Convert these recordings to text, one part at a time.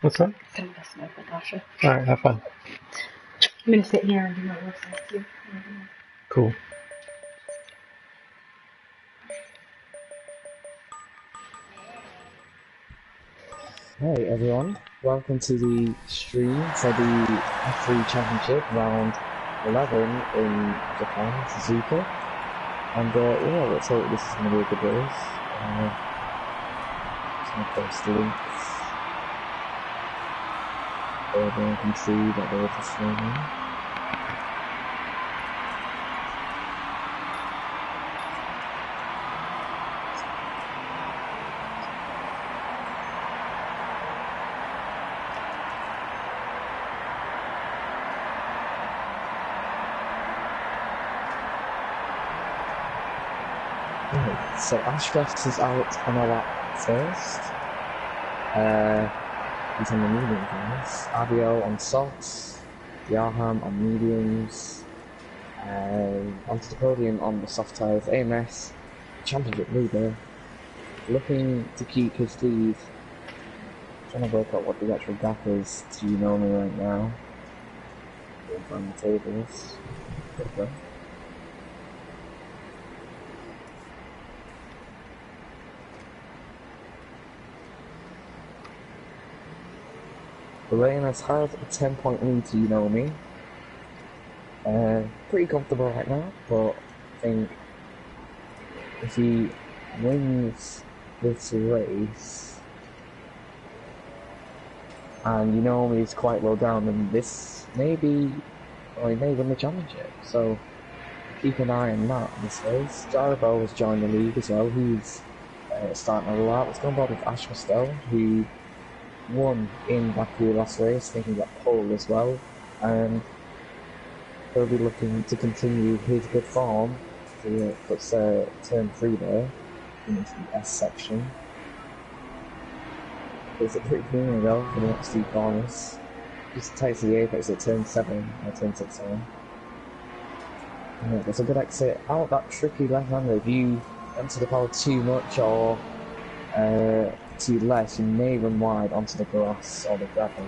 What's that? Some of us smoke, Natasha. Alright, have fun. I'm gonna sit here and do my work next to you. Cool. Hey everyone, welcome to the stream for the F3 Championship round 11 in Japan, Suzuka. And yeah, let's hope this is going to be a good race. Just going to post the links. Everyone can see that they're just streaming. So ashbest is out on a lap first. He's on the medium cars. Abio on softs. Yarham on mediums. Ontothepodium on the soft tyres. AMS, championship leader, looking to keep his lead. Trying to work out what the actual gap is to Unomi right now. Going on the tables. Okay. Lane has had a 10-point lead to Unomi. Pretty comfortable right now, but I think if he wins this race and Unomi is quite low down, then this may be, or he may win the championship. So keep an eye on that in this race. Jarabo has joined the league as well. He's starting a lap. Let's go on board with ashbest, who won in Baku last race. I think he got pole as well, and he'll be looking to continue his good form. He puts turn 3 there into the S section. It's a pretty clean though for the next few corners. Just takes the apex at turn 7 or turn 6 on. Yeah, there's a good exit out that tricky left-hander. If you enter the power too much or too less, you may run wide onto the grass or the gravel.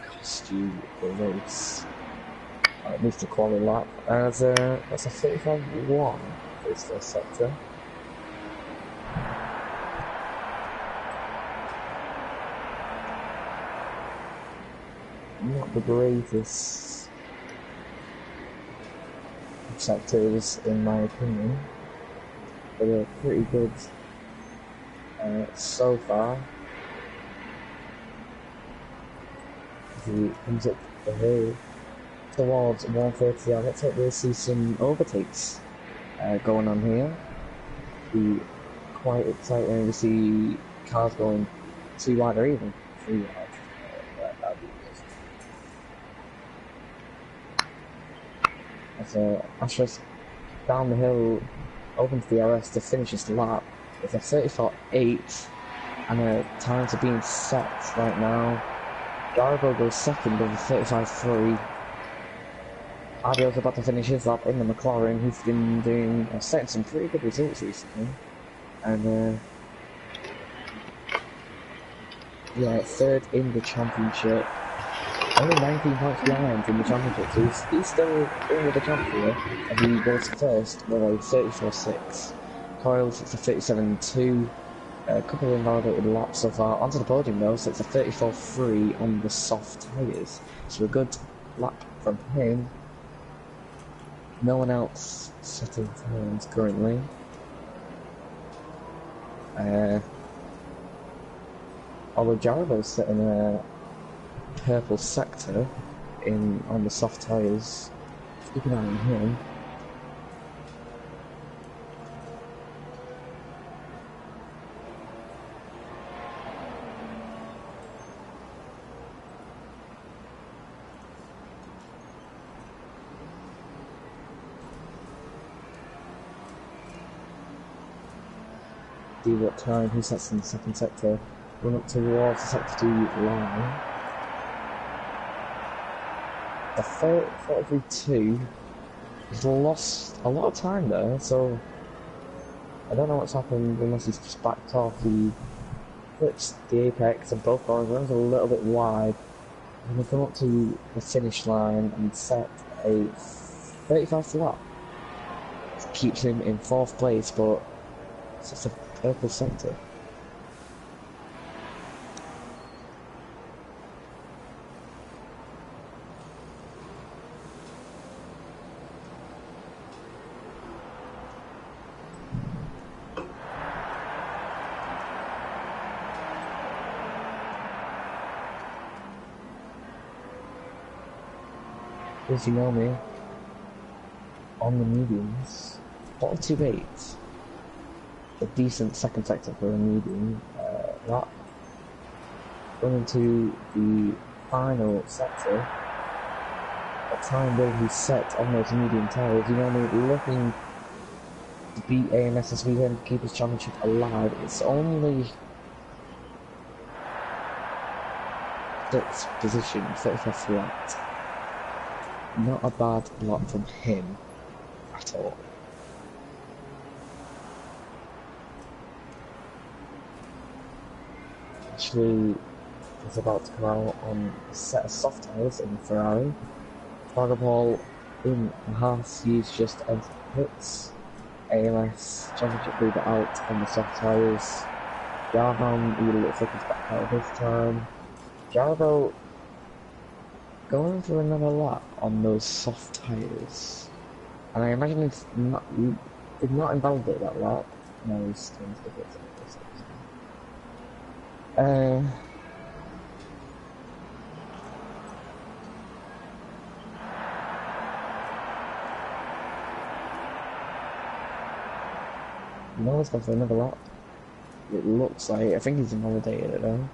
Cost you the race. At least a quality lap. That's a 35-1 for this first sector. Not the greatest sectors in my opinion, but they're pretty good so far. As he comes up the hill towards 130, let's hope we'll see some overtakes going on here. Be quite exciting to see cars going 2 wide or even 3 wide. That'd be good. As ashbest down the hill opens the RS to finish his lap with a 34.8 and a time to being set right now. Jarbo goes second with a 35.3. Adio's about to finish his lap in the McLaren. He's been doing setting some pretty good results recently, and yeah, 3rd in the championship. Only 19 points behind in the championship, so he's still in with the championship, and he goes first with a 34.6. Coils, it's a 37.2. A couple of invalidated laps so far. Onto the podium though, so it's a 34.3 on the soft tyres. So a good lap from him. No one else setting times currently. Although Jarabo's setting a purple sector on the soft tyres. Keep an eye on him. See what time he sets in the second sector. Run up towards the sector 2 line. The 43.2 has lost a lot of time there, so I don't know what's happened unless he's just backed off the clips the apex and both cars runs a little bit wide. And we come up to the finish line and set a 35th lap. It keeps him in 4th place, but it's just a purple sector. As you know me, on the mediums, 428, a decent second sector for a medium lap. Going into the final sector, a time will be set on those medium tyres. You know me, looking to beat AMS this weekend, keep his championship alive. It's only 6th position, 35th flat. Not a bad lot from him at all. Actually, is about to come out on a set of soft tyres in Ferrari. Paul in Haas, he's just entered the pits. AMS championship leader out on the soft tyres. Jarvan, he looks like he's back out this time. Jarvo going for another lap on those soft tyres, and I imagine it's not, did not invalidate that lap. No, he's still into the pits. No, he's gone for another lap. It looks like, I think he's invalidated it though.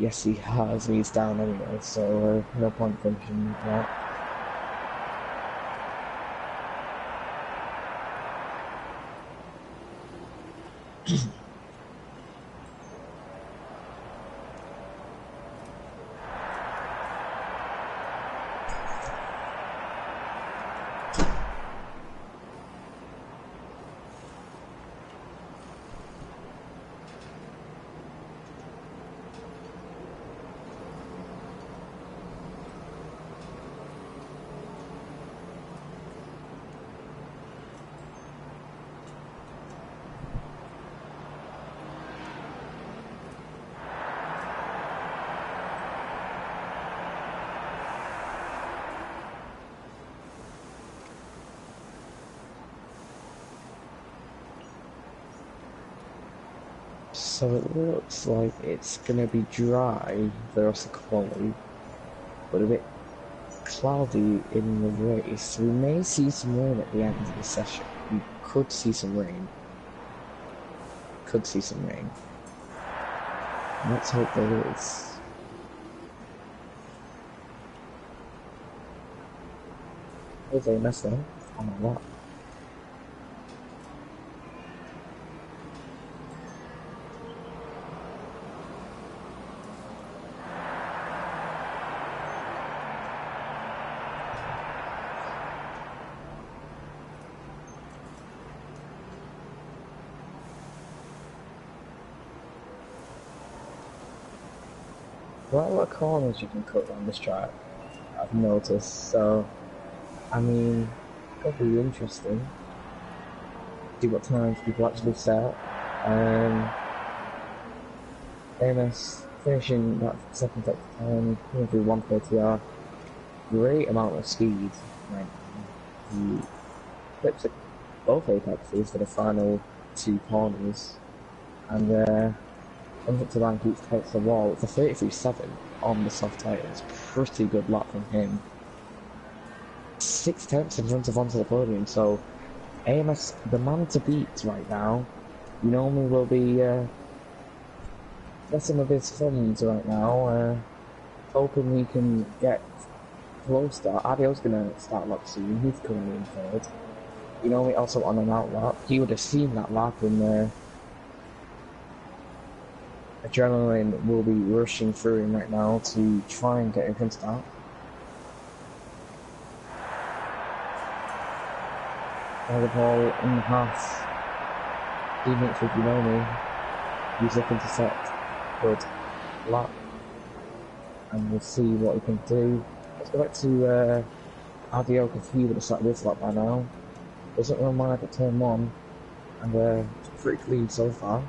Yes, he has. He's down anyway, so no point finishing that. So it looks like it's going to be dry the rest of the quality, but a bit cloudy in the race. We may see some rain at the end of the session. We could see some rain. Let's hope there is. There's a mess there on a lot. Quite a lot of corners you can cut on this track, I've noticed, so I mean, it'll be interesting. See what times people actually set. AMS finishing that second sector time, coming through 130R, great amount of speed right now. He clips at both apexes for the final 2 corners, and comes up to line, keeps takes the wall. It's a 33.7 on the soft tyres. Pretty good lap from him. 6 tenths in front of Ontothepodium, so AMS, the man to beat right now. UnomiWonKentucky will be messing with his funds right now, hoping we can get close to. Adio's going to start lap soon, he's currently in 3rd. UnomiWonKentucky also on an out lap. He would have seen that lap in adrenaline will be rushing through him right now to try and get in front of that. The ball in the Haas. Teammates with UnomiWonKentucky. He's looking to set good lap, and we'll see what he can do. Let's go back to RDO, because he would have set this lap by now. Doesn't run wide at turn 1, and it's pretty clean so far.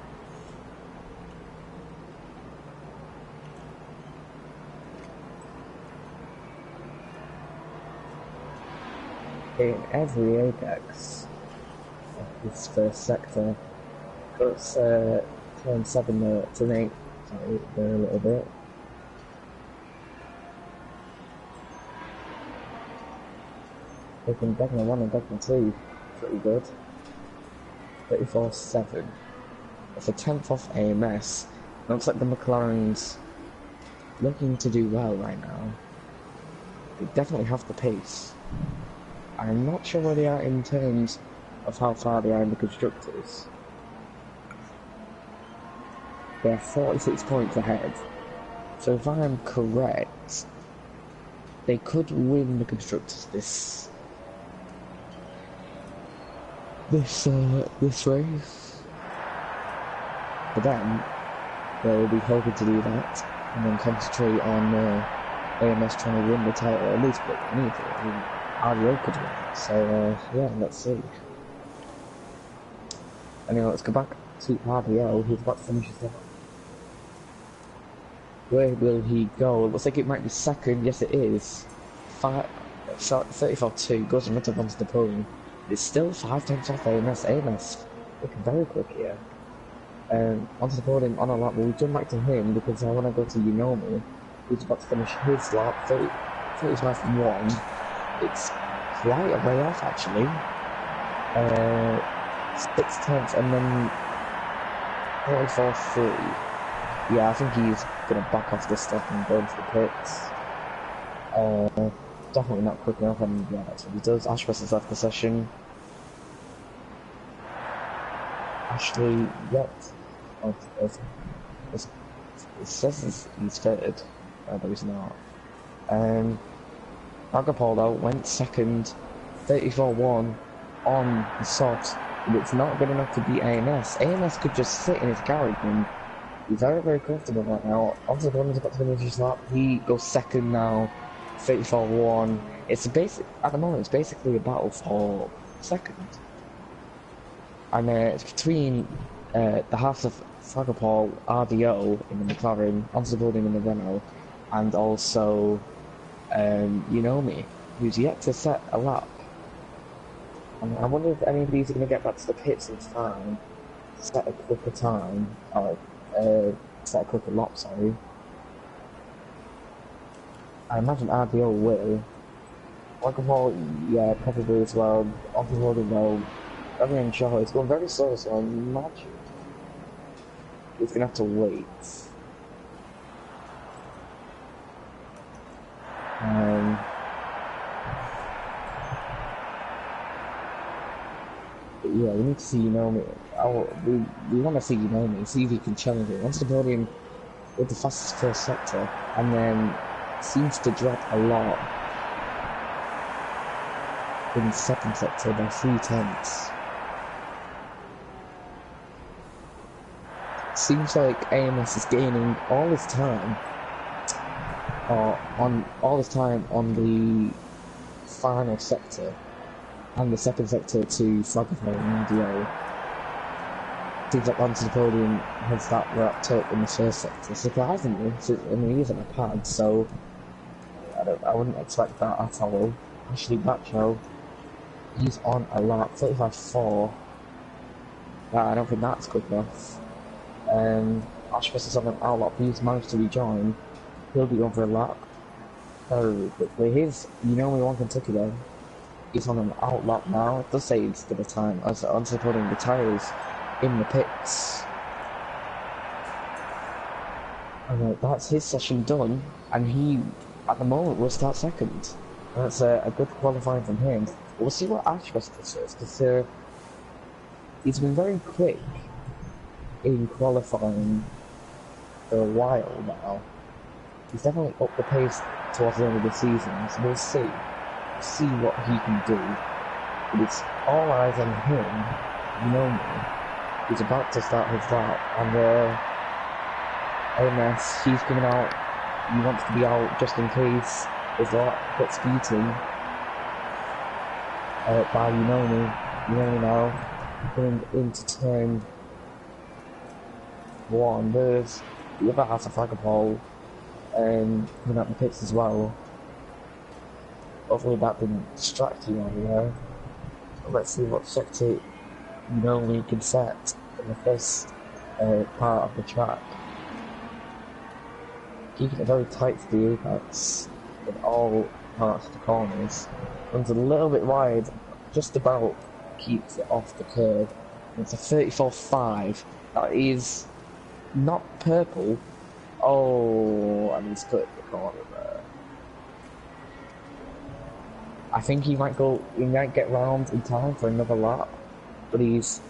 In every apex of this first sector, goes turn 7 there, turn 8, sorry, there a little bit. Taking Degner 1 and Degner 2, pretty good. 34.7. It's a 10th off AMS. Looks like the McLaren's looking to do well right now. They definitely have the pace. I'm not sure where they are in terms of how far they are in the Constructors. They're 46 points ahead. So if I am correct, they could win the Constructors this race. But then they'll be hoping to do that and then concentrate on AMS trying to win the title, at least what they need to. I mean, RDO could win. So yeah, let's see. Anyway, let's go back to RDO, who's about to finish his lap. Where will he go? It looks like it might be second. Yes, it is. 34.2 goes right up onto the podium. It's still 5 tenths off AMS. AMS looking very quick here. Onto the podium on a lap. We'll jump back to him because I want to go to Unomi, who's about to finish his lap. 35.1. It's quite a way off actually. 6 tenths and then 44.3. Yeah, I think he's gonna back off this stuff and go into the pits. Definitely not quick enough, and yeah, that's what he does. Ashbest has left the session. Ashley, yep. Oh, it says he's third, but he's not. Agapollo went second, 34.1 on the soft, but it's not good enough to beat AMS. AMS could just sit in his garage and be very, very comfortable right now. Obviously, the one who's about to finish his lap, he goes second now, 34.1. It's at the moment, it's basically a battle for second. And it's between the Haas of Fragapol, RDO in the McLaren, Ontothepodium in the Renault, and also Unomi, who's yet to set a lap. And I wonder if any of these are going to get back to the pits in time to set a quicker time, or set a quicker lap, sorry. I imagine RDO will. Fragapol, yeah, probably as well. Ontothepodium, though. I'm not sure. It's going very slow, so I imagine it's gonna have to wait. But yeah, we need to see Unomi. We want to see Unomi, see if he can challenge it. Onto the podium with the fastest first sector, and then seems to drop a lot in the second sector by 3 tenths. Seems like AMS is gaining all his time, on the final sector, and the second sector to Fragapol and DO. Seems like Ontothepodium has that wrapped up in the first sector. Surprisingly, I mean, he isn't a pad, so I wouldn't expect that at all. Actually, Bacho, he's on a lap, 35.4. I don't think that's quick enough. Ashbest is on an outlap. He's managed to rejoin. He'll be over a lap very quickly. Here's UnomiWonKentucky though. He's on an outlap now. It does say it's good a time as Ontothepodium retires in the pits. And that's his session done, and he at the moment will start second. And that's a good qualifying from him. We'll see what Ashbest does, because he's been very quick in qualifying for a while now. He's definitely up the pace towards the end of the season, so we'll see what he can do. But it's all eyes on him, He's about to start his lap, and AMS, he's coming out. He wants to be out just in case his lap gets beaten by Unomi. Unomi now coming into turn 1. There's the other half of Flagpole coming up the pits as well. Hopefully that didn't distract you over there. Let's see what sector Unomi can set in the first part of the track. Keeping it very tight to the apex in all parts of the corners. Runs a little bit wide, just about keeps it off the curb. It's a 34.5. That is not purple. Oh, and he's cut the corner there. I think he might get round in time for another lap, but he's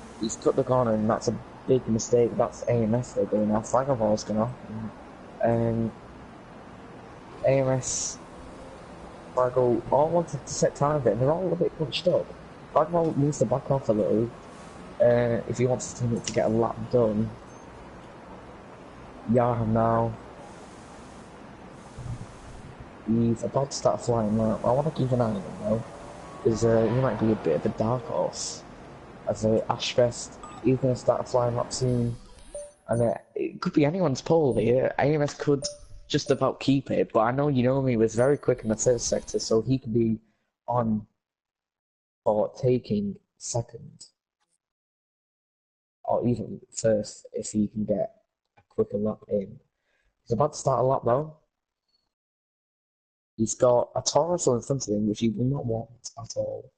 cut the corner, and that's a big mistake. That's AMS they're going off. Flagpole gone off. AMS, Flagpole all wanted to set time there, and they're all a bit bunched up. Flagpole needs to back off a little if he wants to get a lap done. Yaha now. He's about to start flying now. I want to keep an eye on him though, because he might be a bit of a dark horse. As ashbest, he's going to start flying up soon. And it could be anyone's pole here. AMS could just about keep it, but I know Unomi was very quick in the first sector, so he could be on for taking second. Or even first, if he can get a quicker lap in. He's about to start a lap though. He's got a Taurus in front of him, which he will not want at all.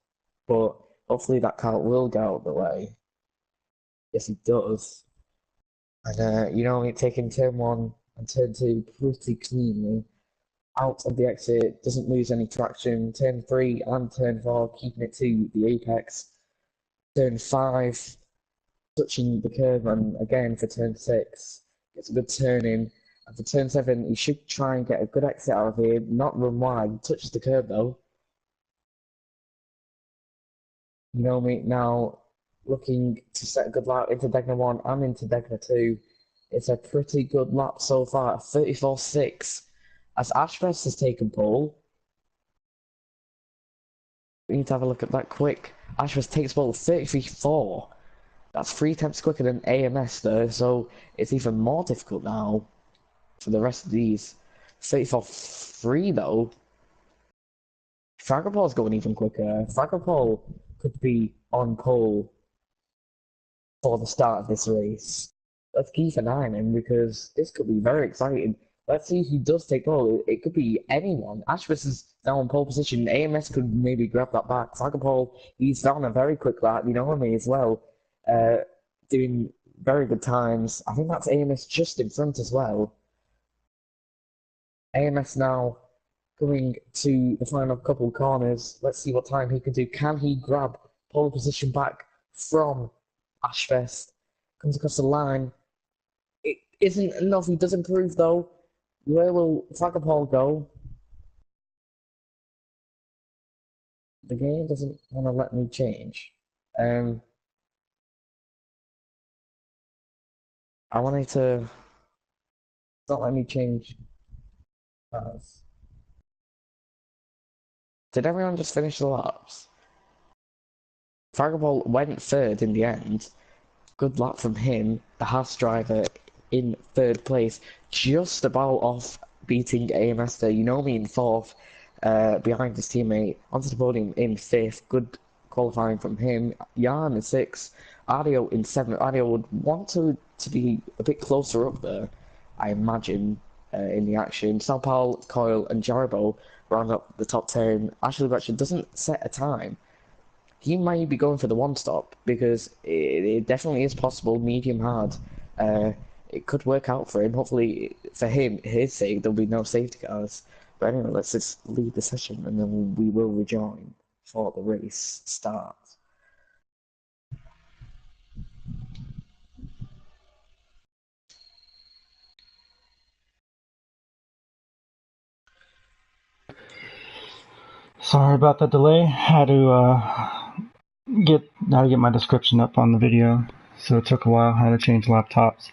But hopefully that car will get out of the way. Yes, he does. And taking turn 1 and turn 2 pretty cleanly. Out of the exit, doesn't lose any traction. Turn 3 and turn 4, keeping it to the apex. Turn 5, touching the curve, and again for turn 6, gets a good turn in. And for turn 7, he should try and get a good exit out of here, not run wide, touches the curb though. Unomi now looking to set a good lap into Degner 1 and into Degner 2. It's a pretty good lap so far, 34.6. As ashbest has taken pole. We need to have a look at that quick. ashbest takes pole 33.4. That's 3 tenths quicker than AMS though, so it's even more difficult now for the rest of these. 34.3 though. Flagpole's going even quicker. Flagpole could be on pole for the start of this race. Let's keep an eye on him because this could be very exciting. Let's see who does take pole. It could be anyone. ashbest is now in pole position. AMS could maybe grab that back. Flagpole, he's down a very quick lap. Unomi as well, doing very good times. I think that's AMS just in front as well. AMS now going to the final couple corners. Let's see what time he can do. Can he grab pole position back from ashbest? Comes across the line. It isn't enough. He does improve though. Where will Flagpole go? The game doesn't want to let me change. I wanted to. It's not letting me change cars. Did everyone just finish the laps? Flagpole went third in the end. Good lap from him. The Haas driver in third place, just about off beating AMS there. Unomi in fourth, behind his teammate. Onto the podium in fifth. Good qualifying from him. Jan in sixth. Adio in seventh. Adio would want to be a bit closer up there, I imagine, in the action. Sao Paulo, Coyle, and Jaribo round up the top 10. Ashley Butcher doesn't set a time. He might be going for the one stop because it definitely is possible, medium hard. It could work out for him. Hopefully, for his sake, there'll be no safety cars. But anyway, let's just leave the session and then we will rejoin for the race start. Sorry about the delay. Had to get my description up on the video. so it took a while. I had to change laptops.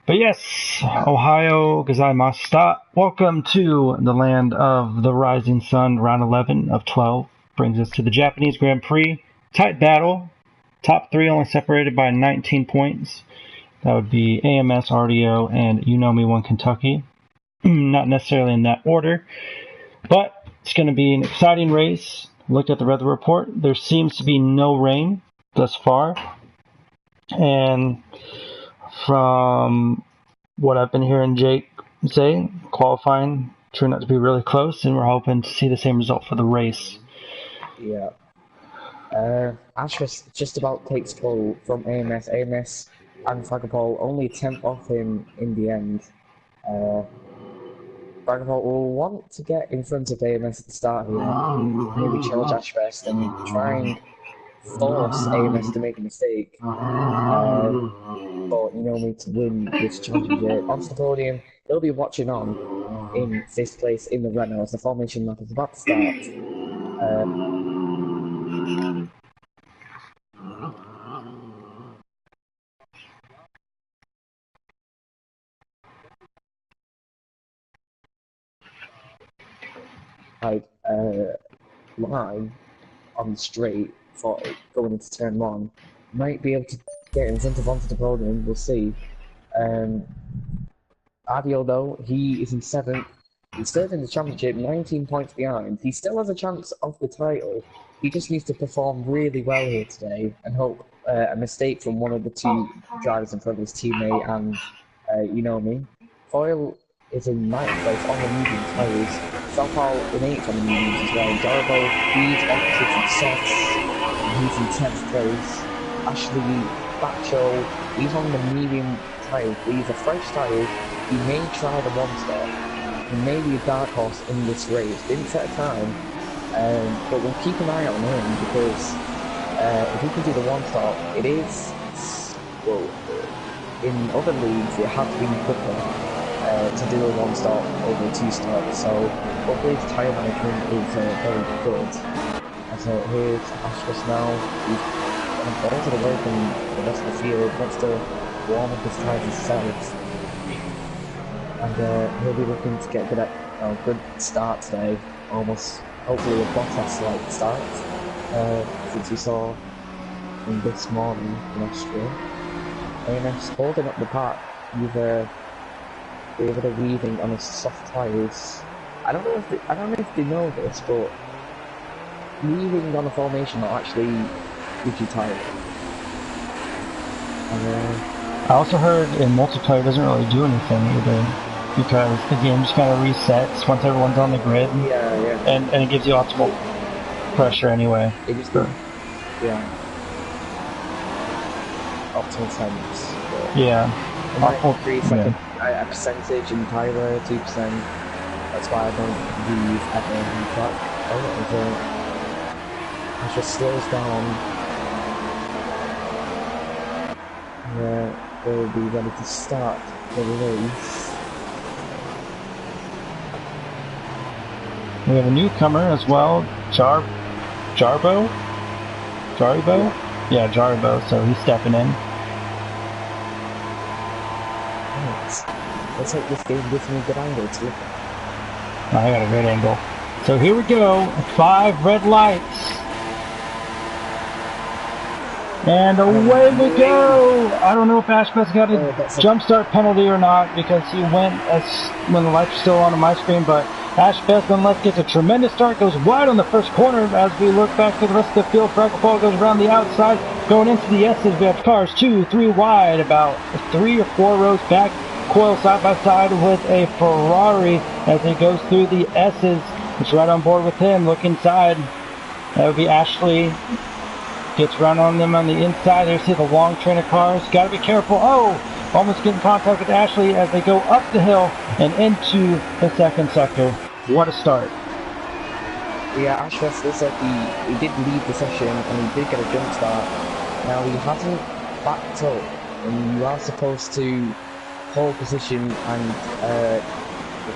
But yes, Ohio Gozaimashita. Welcome to the land of the rising sun. Round 11 of 12 brings us to the Japanese Grand Prix. Tight battle. Top three only separated by 19 points. That would be AMS, RDO, and UnomiWonKentucky. Not necessarily in that order, but it's going to be an exciting race. Looked at the weather report. There seems to be no rain thus far. And from what I've been hearing Jake say, qualifying turned out to be really close, and we're hoping to see the same result for the race. Yeah. Ashbest just about takes pole from AMS. AMS and Flagapole only a tenth off him in the end. Flagapole will want to get in front of AMS at the start here. Maybe challenge Ashbest and try and force AMS to make a mistake. But to win this championship. Onto the podium, he'll be watching on in 5th place in the Renault as the formation lap is about to start. Line on the straight for going into turn 1 might be able to get in front of Onto the podium. We'll see. Adio though, he is in 7th. He's 3rd in the championship, 19 points behind. He still has a chance of the title. He just needs to perform really well here today and hope a mistake from one of the two drivers in front of his teammate and Foyle is in 9th place on the medium tyres. Southall in 8th on the mediums as well. Darbo, he's opposite from softs, and he's in 10th place. Ashley Bacho, he's on the medium tyres, but he's a fresh tyre. He may try the one-stop. He may be a dark horse in this race. Didn't set a time, but we'll keep an eye out on him because if he can do the one-stop, it is, well, in other leagues it has been quicker to do a one-stop over a two-stop, so hopefully his tyre management is very good. And so here's Ashbest now. He's bolted away from the rest of the field, wants to warm up his tyres himself. And he'll be looking to get a good start today, almost hopefully a Bottas-like start, since we saw in this morning in Austria. AMS holding up the pack, either weaving on his soft tyres. I don't know if they know this, but weaving on a formation will actually give you tyre. I also heard in multiplayer it doesn't really do anything either, because the game just kind of resets once everyone's on the grid. Yeah. And it gives you optimal pressure anyway. It just optimal temps. Yeah. It might increase like a percentage in tyre, 2%. That's why I don't use anything but it just slows down. They'll be ready to start the race. We have a newcomer as well, Jaribo? Yeah, Jaribo, so he's stepping in. Let's hope this game gives me a good angle to look at. I got a great angle. So here we go, 5 red lights. And away we go! I don't know if Ashbest got a jump start penalty or not, because he went when the lights were still on my screen, but Ashbest nonetheless gets a tremendous start, goes wide on the first corner as we look back to the rest of the field. Fragapole goes around the outside, going into the S's. We have cars 2, 3 wide, about 3 or 4 rows back. Coyle side by side with a Ferrari as he goes through the S's. It's right on board with him. Look inside. That would be Ashley. Gets run on them on the inside. There's the long train of cars. Got to be careful. Oh! Almost getting contact with Ashley as they go up the hill and into the second sector. What a start. Yeah, Ashbest looks like he did lead the session and he did get a jump start. Now he hasn't backed up, and you are supposed to hold position and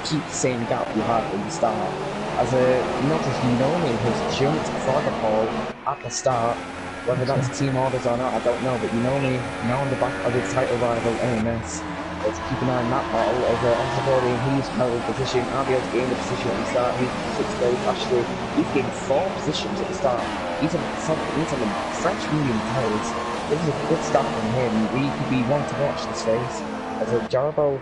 keep the same gap you had at the start. As a notice, Unomi has jumped Flagapole at the start. Whether that's team orders or not, I don't know. But you know me, now on the back of the title rival AMS. Let's keep an eye on that battle over Ontothepodium. He's held position. RBO's gained a position at the start. He's 6th place. Actually, he's gained 4 positions at the start. He's on the French medium tires. This is a good start from him. He could be one to watch this race. As a Jarbo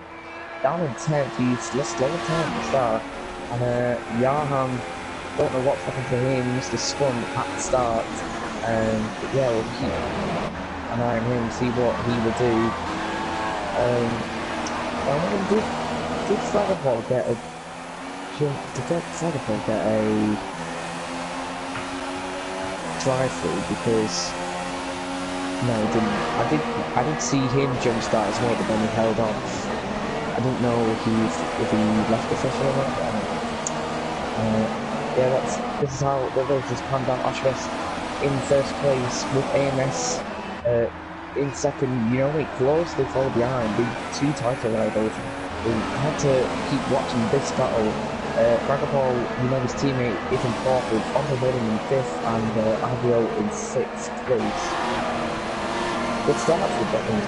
down in 10th, he's less slower time at the start. And Yahan, don't know what's happened to him. He must have spun at the start. But yeah, we'll keep an eye on him, see what he will do. Did Flagapole get a drive-through? Because no, he didn't. I did see him jump start as well, but then he held off. I didn't know if he left the session or not. Yeah, this is how the race has panned out. Ashbest in 1st place with AMS in 2nd. You know, we closely fall behind the 2 title rivals. We had to keep watching this battle. Fragapole, you know, his teammate is in 4th with Ontothepodium in 5th and RBO in 6th place. Good start for the things.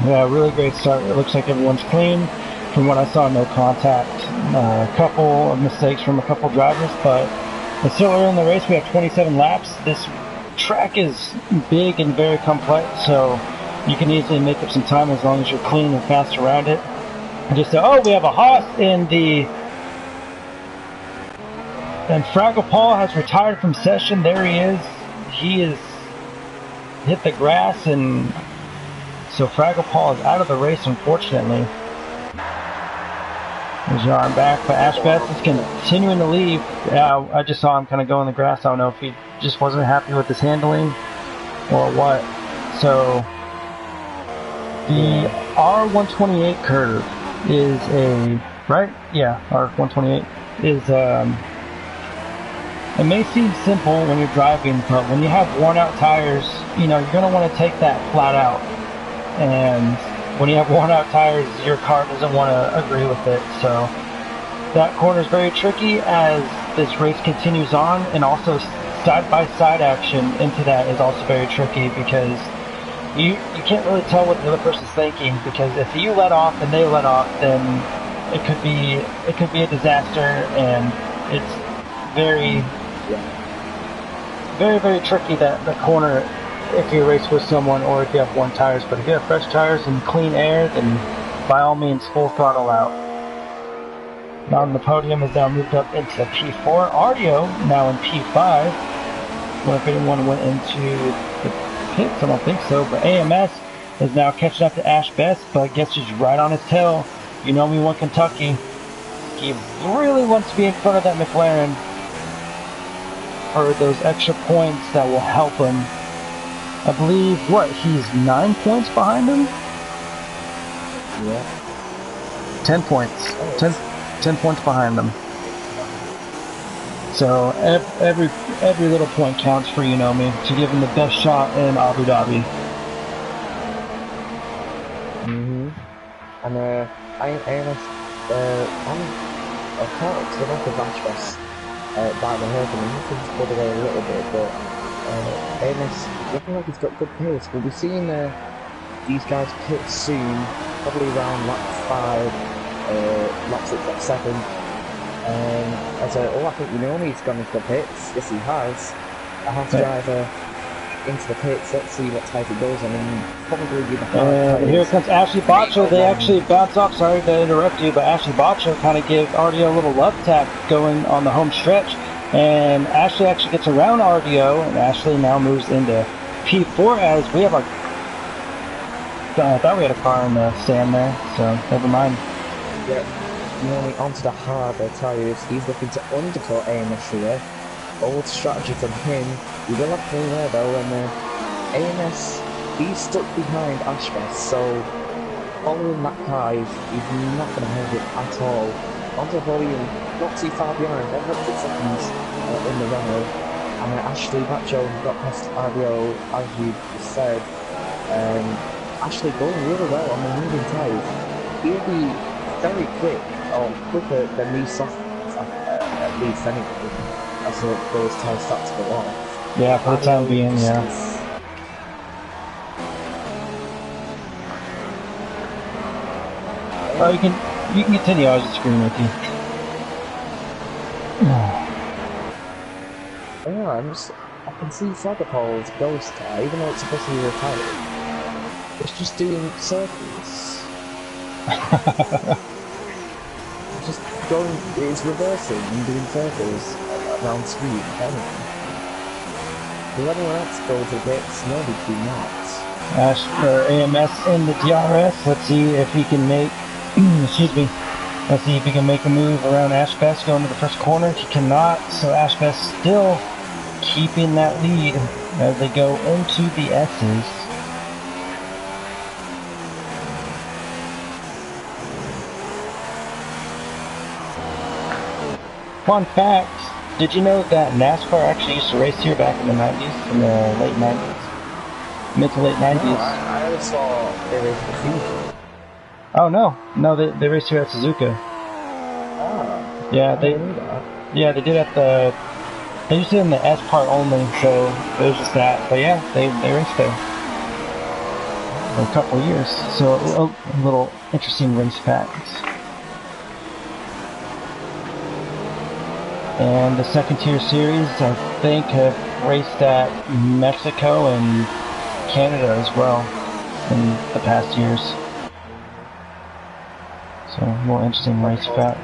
Yeah, really great start. It looks like everyone's clean. From what I saw, no contact. A couple of mistakes from a couple drivers, but it's still early in the race. We have 27 laps. This track is big and very complex, so you can easily make up some time as long as you're clean and fast around it. And just say, oh, we have a Haas in the... And Fraggle Paul has retired from session. There he is. He is hit the grass, and so Fraggle Paul is out of the race, unfortunately. There's your arm back, but ashbest is continuing to leave. Yeah, I just saw him kind of go in the grass. I don't know if he just wasn't happy with his handling or what. So the R128 curve is a, right? Yeah, R128 is, it may seem simple when you're driving, but when you have worn out tires, you know, you're going to want to take that flat out. And when you have worn out tires, your car doesn't want to agree with it. So that corner is very tricky as this race continues on, and also side-by-side action into that is also very tricky because you can't really tell what the other person's thinking, because if you let off and they let off, then it could be a disaster, and it's very tricky that corner if you race with someone or if you have worn tires. But if you have fresh tires and clean air, then by all means full throttle out. Now on the podium is now moved up into P4. Ardio now in P5. I wonder if anyone went into the pits, I don't think so, but AMS is now catching up to ashbest, but I guess he's right on his tail. UnomiWonKentucky. He really wants to be in front of that McLaren for those extra points that will help him. I believe, he's 9 points behind him? Yeah. 10 points. 10 points behind them. So every little point counts for Unomi to give him the best shot in Abu Dhabi. And I caught to the back of ashbest by the hairpin, and nothing's pulled away a little bit, but AMS looking like he's got good pace. We'll be seeing these guys pit soon, probably around lap 5, lap 6, lap 7. I think Unomi's gone into the pits. Yes, he has. A Haas driver into the pits. Let's see what type it goes on, and probably be the hard here comes Ashley Botcho. They actually bounce off. Sorry to interrupt you, but Ashley Botcho kind of gives RDO a little love tap going on the home stretch. And Ashley actually gets around RDO, and Ashley now moves into P4 as we have I thought we had a car in the stand there, so never mind. Yeah. Unomi onto the harder tyres. He's looking to undercut AMS here. Old strategy from him. We will have clean air though, and AMS, he's stuck behind ashbest, so following that car, he's not going to hold it at all. Ontothepodium, not too far behind, they're not 6 seconds in the Renault. And Ashley Bacho got past RBO, as you said. Ashley going really well on the medium tyres. He'll be very quick, or quicker than these soft, at least anyway, as those tyres start to go off. Yeah, for the time being, yeah. Oh, you can continue. I was just agreeing with you. Yeah, I can see Flagapol's ghost car, even though it's supposed to be retired. It's just doing circles. Just going, it's reversing and doing circles around speed. Will anyone else go to the pits? No, they do not. Ash for AMS in the DRS. Let's see if he can make. Excuse me. Let's see if he can make a move around Ashbest going to the first corner. He cannot, so Ashbest still keeping that lead as they go into the S's. Fun fact, did you know that NASCAR actually used to race here back in the 90s, in the late 90s? Mid to late 90s. No, I always saw they raced at Suzuka. Oh no, they raced here at Suzuka. Ah, Yeah, they did at the. They used it in the S part only, so it was just that. But yeah, they raced there for a couple of years. So a little interesting race facts. And the second tier series, I think, have raced at Mexico and Canada as well in the past years. So more interesting race fact.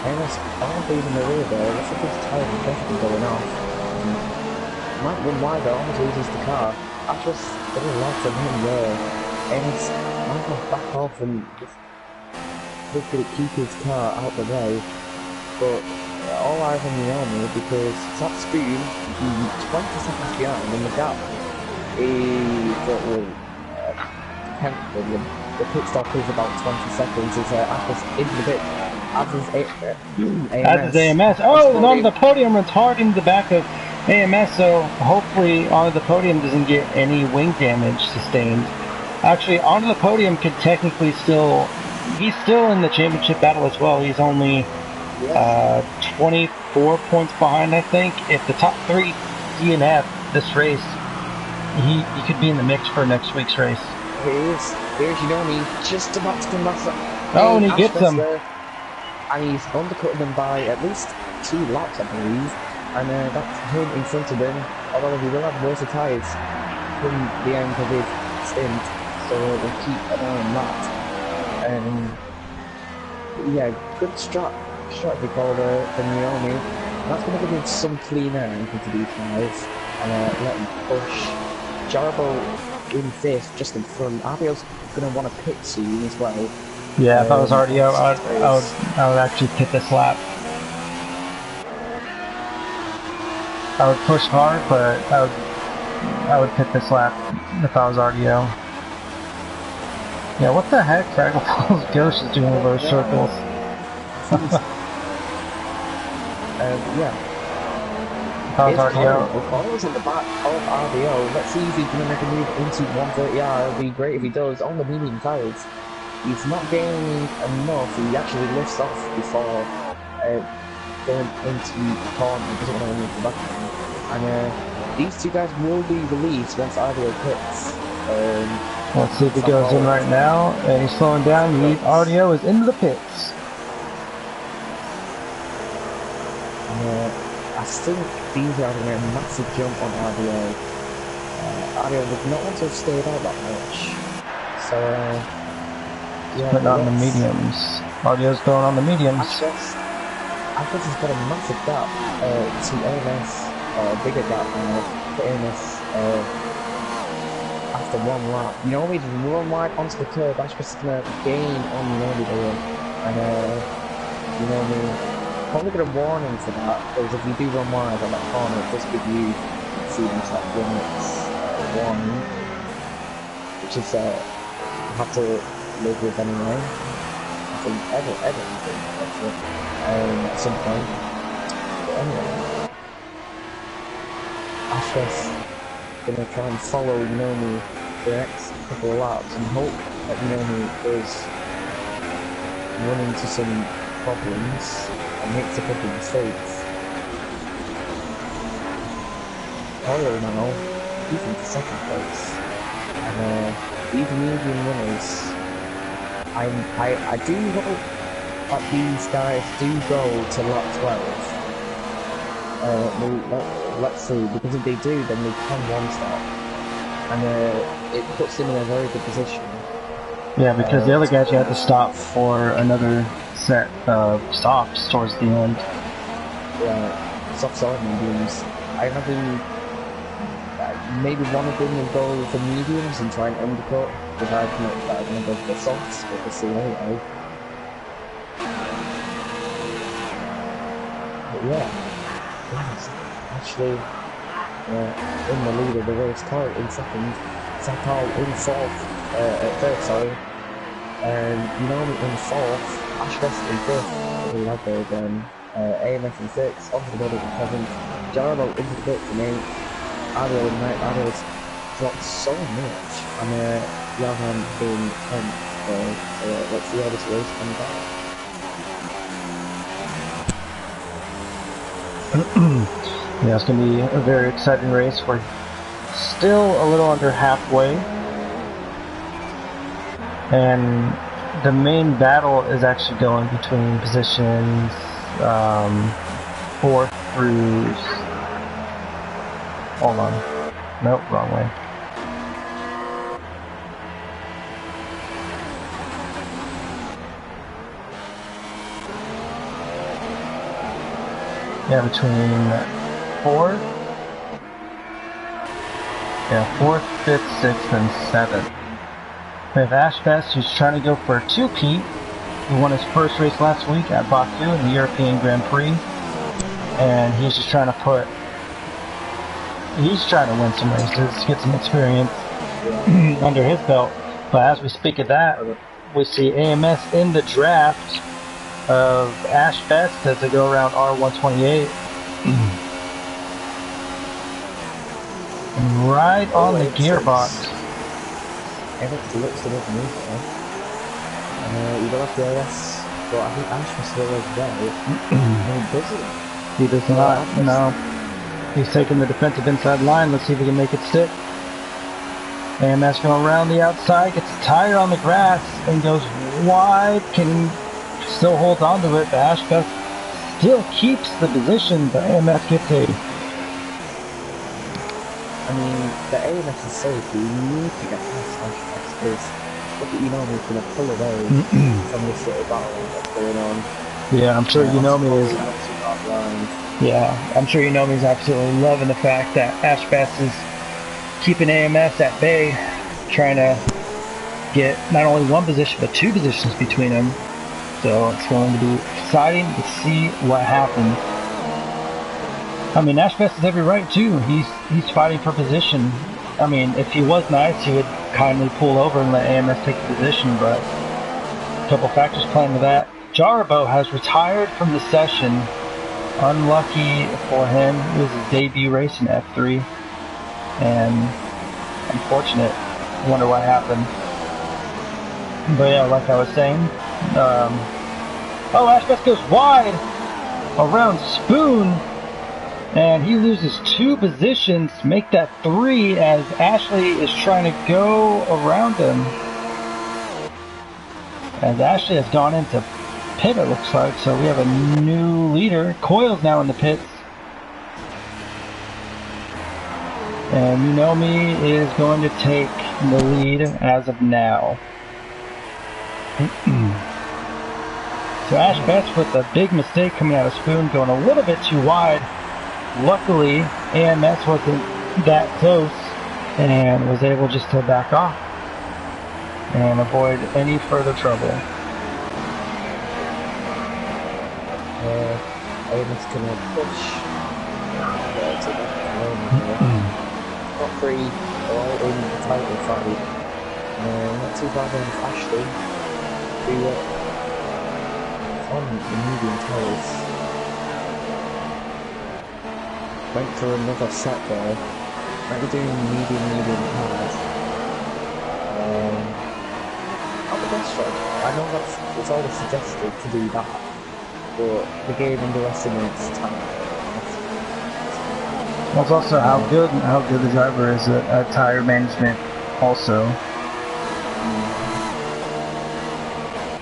And that's all these in the rear there. Looks like his tires are definitely going off. Might run wide though, almost loses the car. After a little lag from him there. And it's might go back off and just hopefully keep his car out the way. But all eyes on Unomi because top speed, he's 20 seconds behind in the gap. The pit stop is about 20 seconds. It's Ashbest into the pit. As is AMS. Oh, and on the podium runs hard into the back of AMS, so hopefully on the podium doesn't get any wing damage sustained. Actually, onto the podium could technically he's still in the championship battle as well. He's only 24 points behind, I think. If the top three DNF this race, he could be in the mix for next week's race. Here's Unomi just about to come back. Oh, and he gets them. And he's undercutting them by at least 2 laps, I believe. And that's him in front of them. Although he will have worse tyres from the end of his stint, so we'll keep an eye on that. Yeah, good strategy call there from Unomi. That's going to give him some clean air into these tyres and let him push. Jarbo in 5th, just in front. Abio's going to want to pit soon as well. Yeah, if I was already out, I would actually pit this lap. I would push hard, but I would pit this lap if I was already out. Yeah, what the heck? Fraggle Ghost is doing those circles. Yeah. If I was already out. Carlos in the back of RBO. Let's see if he's going to make a move into 130R. It'll be great if he does on the medium tires. He's not gaining enough. He actually lifts off before going into the corner. He doesn't want to move the back. And these two guys will be released once RBO pits. Let's see if he goes in right now. And he's slowing down. RDO is into the pits. I think these are having a massive jump on RDO. RDO would not want to have stayed out that much. So, yeah. Putting on the mediums. RDO's going on the mediums. Ashbest has got a massive gap to AMS, a bigger gap now to AMS after 1 lap. Unomi just run wide onto the curb. Ashbest is going to gain on Unomi there. And Unomi probably going to warn him for that, because if you do run wide on that corner, it does give you freedom top limits warning, which is you have to live with anyway. I think everyone thinks at some point. But anyway, Ashbest going to try and follow Unomi for the next couple of laps and hope that Unomi does run into some problems and makes a couple of mistakes. Coyle now, he's into second place. And these medium winners, I do hope that these guys do go to lap 12. Let's see, because if they do, then they can one stop. And it puts them in a very good position. Yeah, because the other guys you had to stop for another set of stops towards the end. Yeah, soft side mediums. I imagine maybe one of them will go for mediums and try and undercut. Because I'm going to go for the softs, but we'll see anyway. But yeah, actually in the lead of the race. Kyle in second, Sakal in fourth, third, sorry. And Unomi in fourth, ashbest in fifth, we have there again. AMS in sixth, Ontothepodium in seventh, Jarbo into the pit for eighth, Adel in ninth. Adel's dropped so much, and Johan in 10th. Let's see how this race comes out. Yeah, it's going to be a very exciting race. We're still a little under halfway. And the main battle is actually going between positions 4th through... Hold on. Nope, wrong way. Yeah, between 4th, 4th, 5th, 6th, and 7th. We have ashbest, who's trying to go for a two-peat. He won his first race last week at Baku in the European Grand Prix, and he's just trying to win some races, get some experience under his belt. But as we speak of that, we see AMS in the draft of ashbest as they go around R128. And right on the gearbox. Everything looks to look new there. You don't have the AS, but I think ashbest still is there. Does it? He does not, no. He's taking the defensive inside line. Let's see if he can make it stick. AMS going around the outside, gets a tire on the grass, and goes wide. Still holds on to it, but ashbest still keeps the position, but AMS gets a... I mean, the AMS is safe, but you need to get past ashbest, because look at Unomi going to pull away from this little battle that's going on. Yeah, I'm sure Unomi is... Yeah, I'm sure Unomi's absolutely loving the fact that ashbest is keeping AMS at bay, trying to get not only one position, but two positions between them. So it's going to be exciting to see what happens. I mean, ashbest has every right too. He's fighting for position. I mean, if he was nice, he would kindly pull over and let AMS take the position, but a couple factors playing with that. Jarbo has retired from the session. Unlucky for him. It was his debut race in F3. And unfortunate. I wonder what happened. But yeah, like I was saying, ashbest goes wide around Spoon, and he loses 2 positions, make that 3 as Ashley is trying to go around him. As Ashley has gone into pit, it looks like, so we have a new leader. Coyle's now in the pits. And Unomi is going to take the lead as of now. So ashbest with a big mistake coming out of Spoon, going a little bit too wide. Luckily, AMS wasn't that close and was able just to back off and avoid any further trouble. AMS can push. Not Prix, all in the title fight. Not too bad on Ashley. On the medium tires. Went for another set there. Might be doing medium hard. Not the best shot. I know it's always suggested to do that, but the game underestimates time. Well, it's also how good the driver is at tire management also.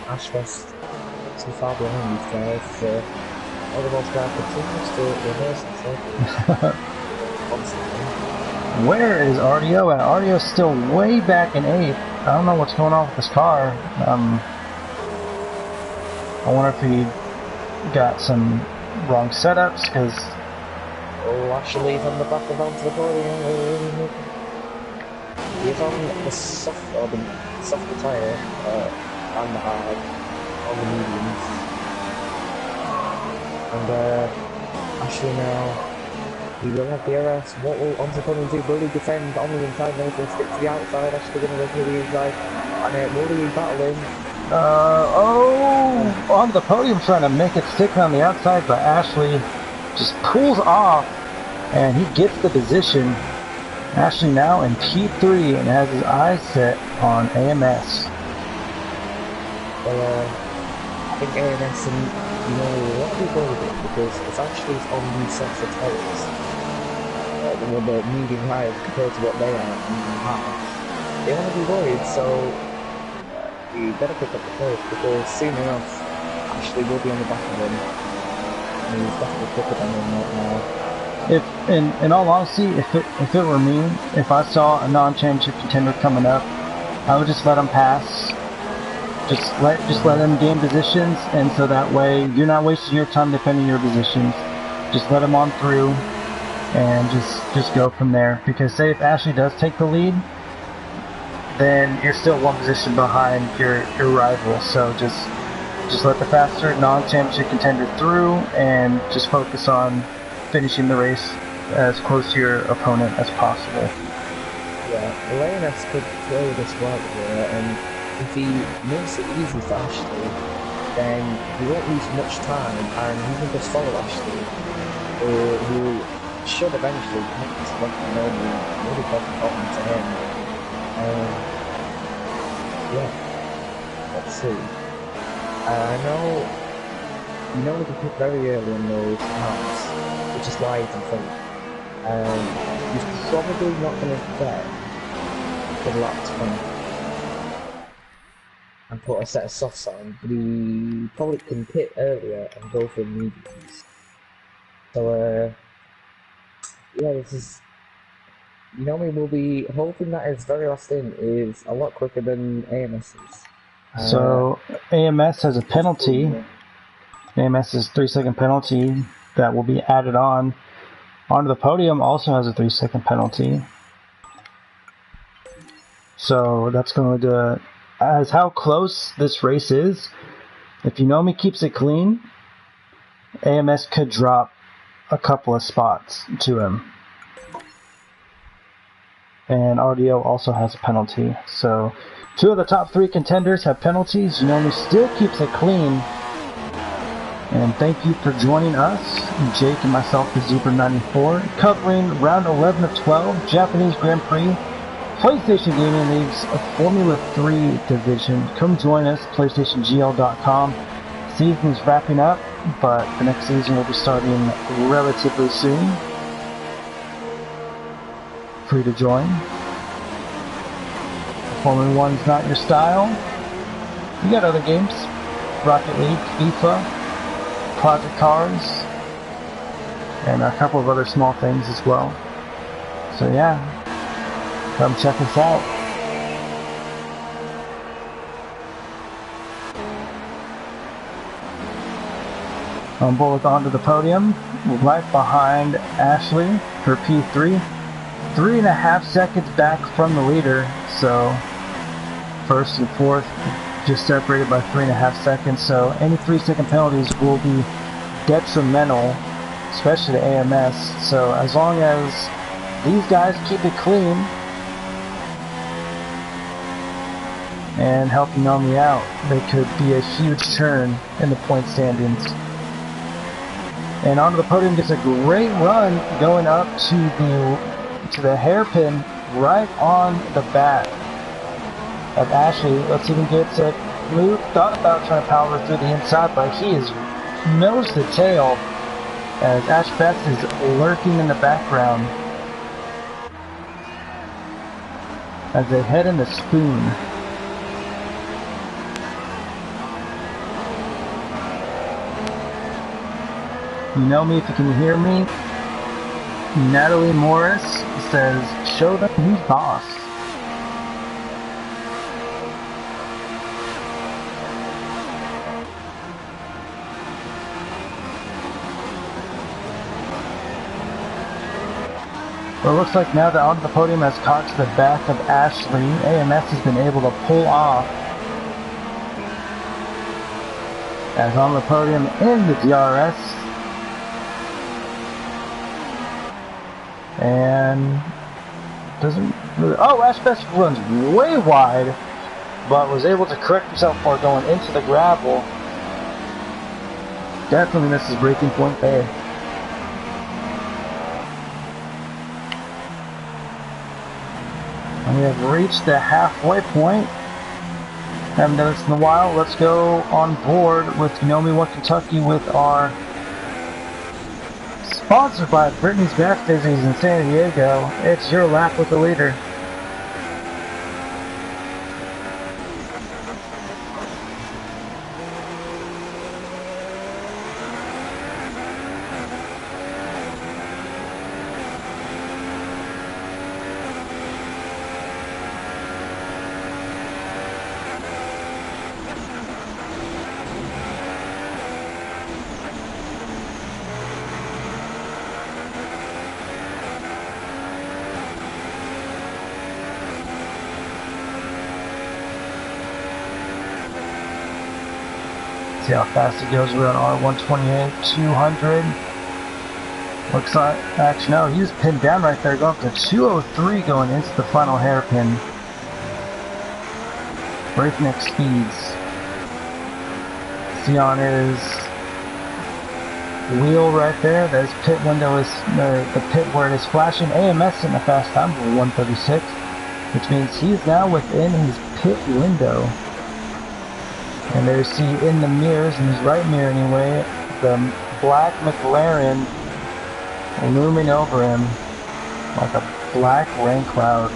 Ashbest too far behind these guys, so otherwise guy continues to reverse himself constantly. Where is RDO at? RDO's still way back in 8th. I don't know what's going on with this car. I wonder if he got some wrong setups, because... Oh, actually he's on the back of Ontothepodium. He's on the softer tyre, and the hard, on the mediums. And actually now, he will have DRS. What will Ontothepodium do? Will he defend on the inside? No, he'll stick to the outside. Actually going to go through the inside. And will he battle him? Ontothepodium trying to make it stick on the outside, but Ashley just pulls off, and he gets the position. Ashley now in P3 and has his eyes set on AMS. Well, I think AMS and a lot of people with it because it's actually on the softer tyres. The medium high compared to what they are medium high. They want to be worried, so you better pick up the pace because soon enough Ashley will be on the back of him. And he's definitely quicker than him right now. If, in all honesty, if it were me, if I saw a non-championship contender coming up, I would just let them pass. Just let them gain positions, and so that way you're not wasting your time defending your positions. Just let them on through, and just go from there. Because say if Ashley does take the lead, then you're still one position behind your rival. So just let the faster non-championship contender through, and just focus on finishing the race as close to your opponent as possible. Yeah, AMS could play this well here, and if he makes it easy for Ashley, then he won't lose much time, and he can just follow Ashley, who should eventually have this fucking moment, really fucking bottom to him. Yeah, let's see. I know we can pick very early on those Haas, which is light and fake. He's probably not going to get the lap 20 and put a set of softs on, but he probably can pit earlier and go for mediums. So yeah, this is, we will be hoping that his very last in is a lot quicker than AMS's. So AMS has a penalty. AMS's 3-second penalty that will be added on. Onto the podium also has a 3-second penalty. So that's going to, as how close this race is, if Unomi keeps it clean, AMS could drop a couple of spots to him. And RDO also has a penalty. So 2 of the top 3 contenders have penalties. Unomi still keeps it clean. And thank you for joining us, Jake and myself, the Zebra94, covering round 11 of 12, Japanese Grand Prix, PlayStation Gaming League's Formula 3 division. Come join us, PlayStationGL.com. Season's wrapping up, but the next season will be starting relatively soon. Free to join. Formula 1's not your style. You got other games. Rocket League, FIFA, Project Cars, and a couple of other small things as well. So yeah, come check us out. On board with Onto the Podium, right behind Ashley, her P3. 3.5 seconds back from the leader, so first and fourth just separated by 3.5 seconds, so any 3-second penalties will be detrimental, especially to AMS. So as long as these guys keep it clean and help Unomi out, they could be a huge turn in the point standings. And Onto the Podium gets a great run going up to the hairpin right on the back of Ashley. Let's see if he gets it. Luke thought about trying to power through the inside, but he is nose to tail as Ashbest is lurking in the background as they head in the spoon. You know me if you can hear me. Natalie Morris says, show them who's boss. Well, it looks like now that Ontothepodium has caught to the back of Ashley, AMS has been able to pull off. As Ontothepodium in the DRS. And doesn't really, oh, Ashbest runs way wide, but was able to correct himself before going into the gravel. Definitely misses braking point there. And we have reached the halfway point. Haven't done this in a while. Let's go on board with UnomiWonKentucky with our sponsored by Brittany's Bath Disney's in San Diego. It's your lap with the leader. See how fast it goes. We're on R128, 200. Looks like, actually no, he was pinned down right there, going up to 203 going into the final hairpin. Breakneck speeds. See on his wheel right there, that his pit window is, the pit where it is flashing. AMS in the fast time of 136, which means he's now within his pit window. And there you see in the mirrors, in his right mirror anyway, the black McLaren looming over him like a black rain cloud.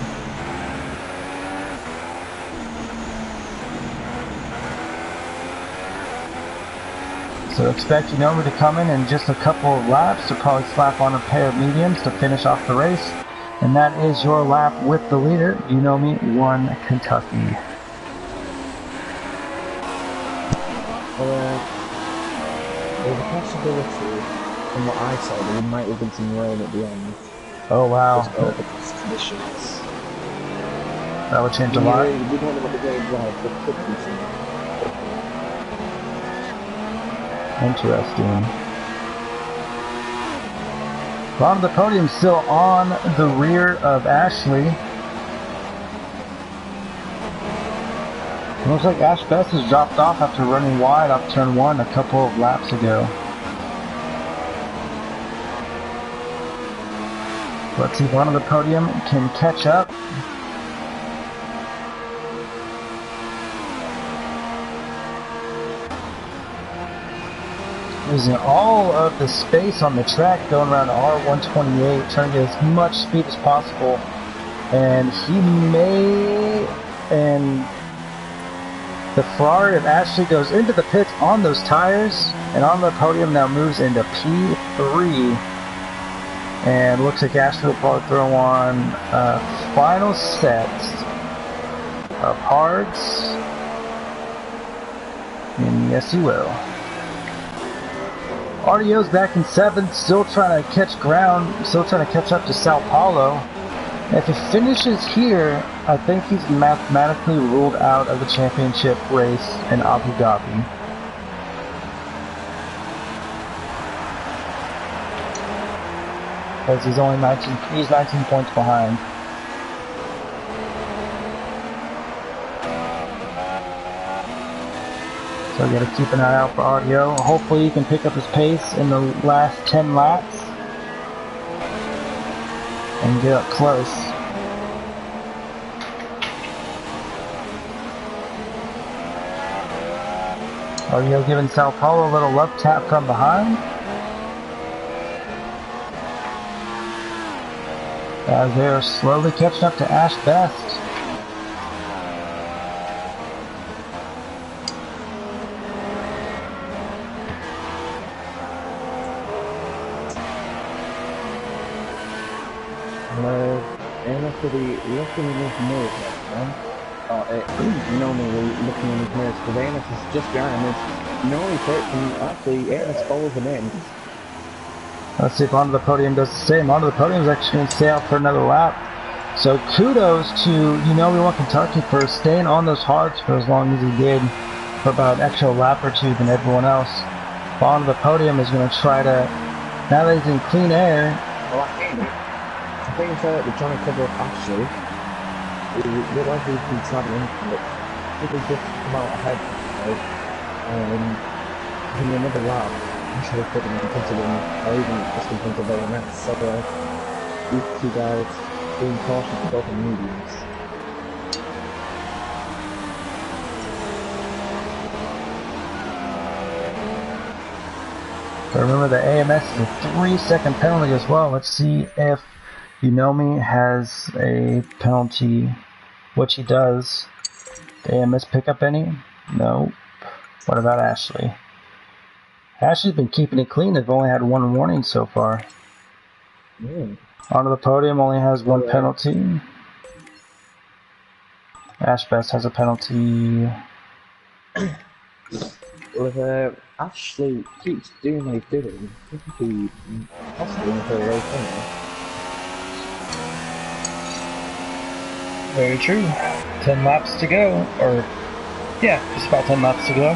So expect Unomi to come in just a couple of laps to probably slap on a pair of mediums to finish off the race. And that is your lap with the leader, UnomiWonKentucky. There's a possibility, from what I saw, there might have been some rain at the end. Oh wow. Just overcast conditions. That would change a lot. We don't know what the game's like, but could be some. Interesting. Ontothepodium still on the rear of Ashley. It looks like Ashbest has dropped off after running wide off turn 1 a couple of laps ago. Let's see if Ontothepodium can catch up. Using all of the space on the track going around R128, trying to get as much speed as possible. And he may, and the Ferrari of Ashley goes into the pits on those tires, and Ontothepodium now moves into P3. And looks like Ashley will probably throw on a final set of hards. And yes, he will. RDO's back in 7th, still trying to catch ground, still trying to catch up to Sao Paulo. If he finishes here, I think he's mathematically ruled out of the championship race in Abu Dhabi. Because he's only 19 points behind. So we gotta keep an eye out for Audio. Hopefully he can pick up his pace in the last 10 laps and get up close. Audio giving Sao Paulo a little love tap from behind. As they're slowly catching up to ashbest. And after the looking in his mirrors, man. You know me, we're looking in his mirrors, because Amos is just behind us. You know he's hurt, and actually Amos follows him in. Let's see if Ontothepodium does the same. Ontothepodium is actually going to stay out for another lap. So kudos to UnomiWonKentucky for staying on those hards for as long as he did, for about an extra lap or two than everyone else. Ontothepodium is going to try to, now that he's in clean air. Well, I think they're trying to cover up Ashley. It looked like he'd been travelling, but he could just come out ahead, right? In another lap, Ashley put him in front of him, or even just in front of AMS. So these two guys being cautious about the mediums. But remember the AMS is a 3-second penalty as well. Let's see if Unomi has a penalty, which he does. Did AMS pick up any? No. What about Ashley? Ashley's been keeping it clean. They've only had one warning so far. Ontothepodium only has one penalty. Ashbest has a penalty. Well, if Ashley keeps doing what he's doing, he could be possibly in for a race anyway. Very true. 10 laps to go. Or, yeah, just about 10 laps to go.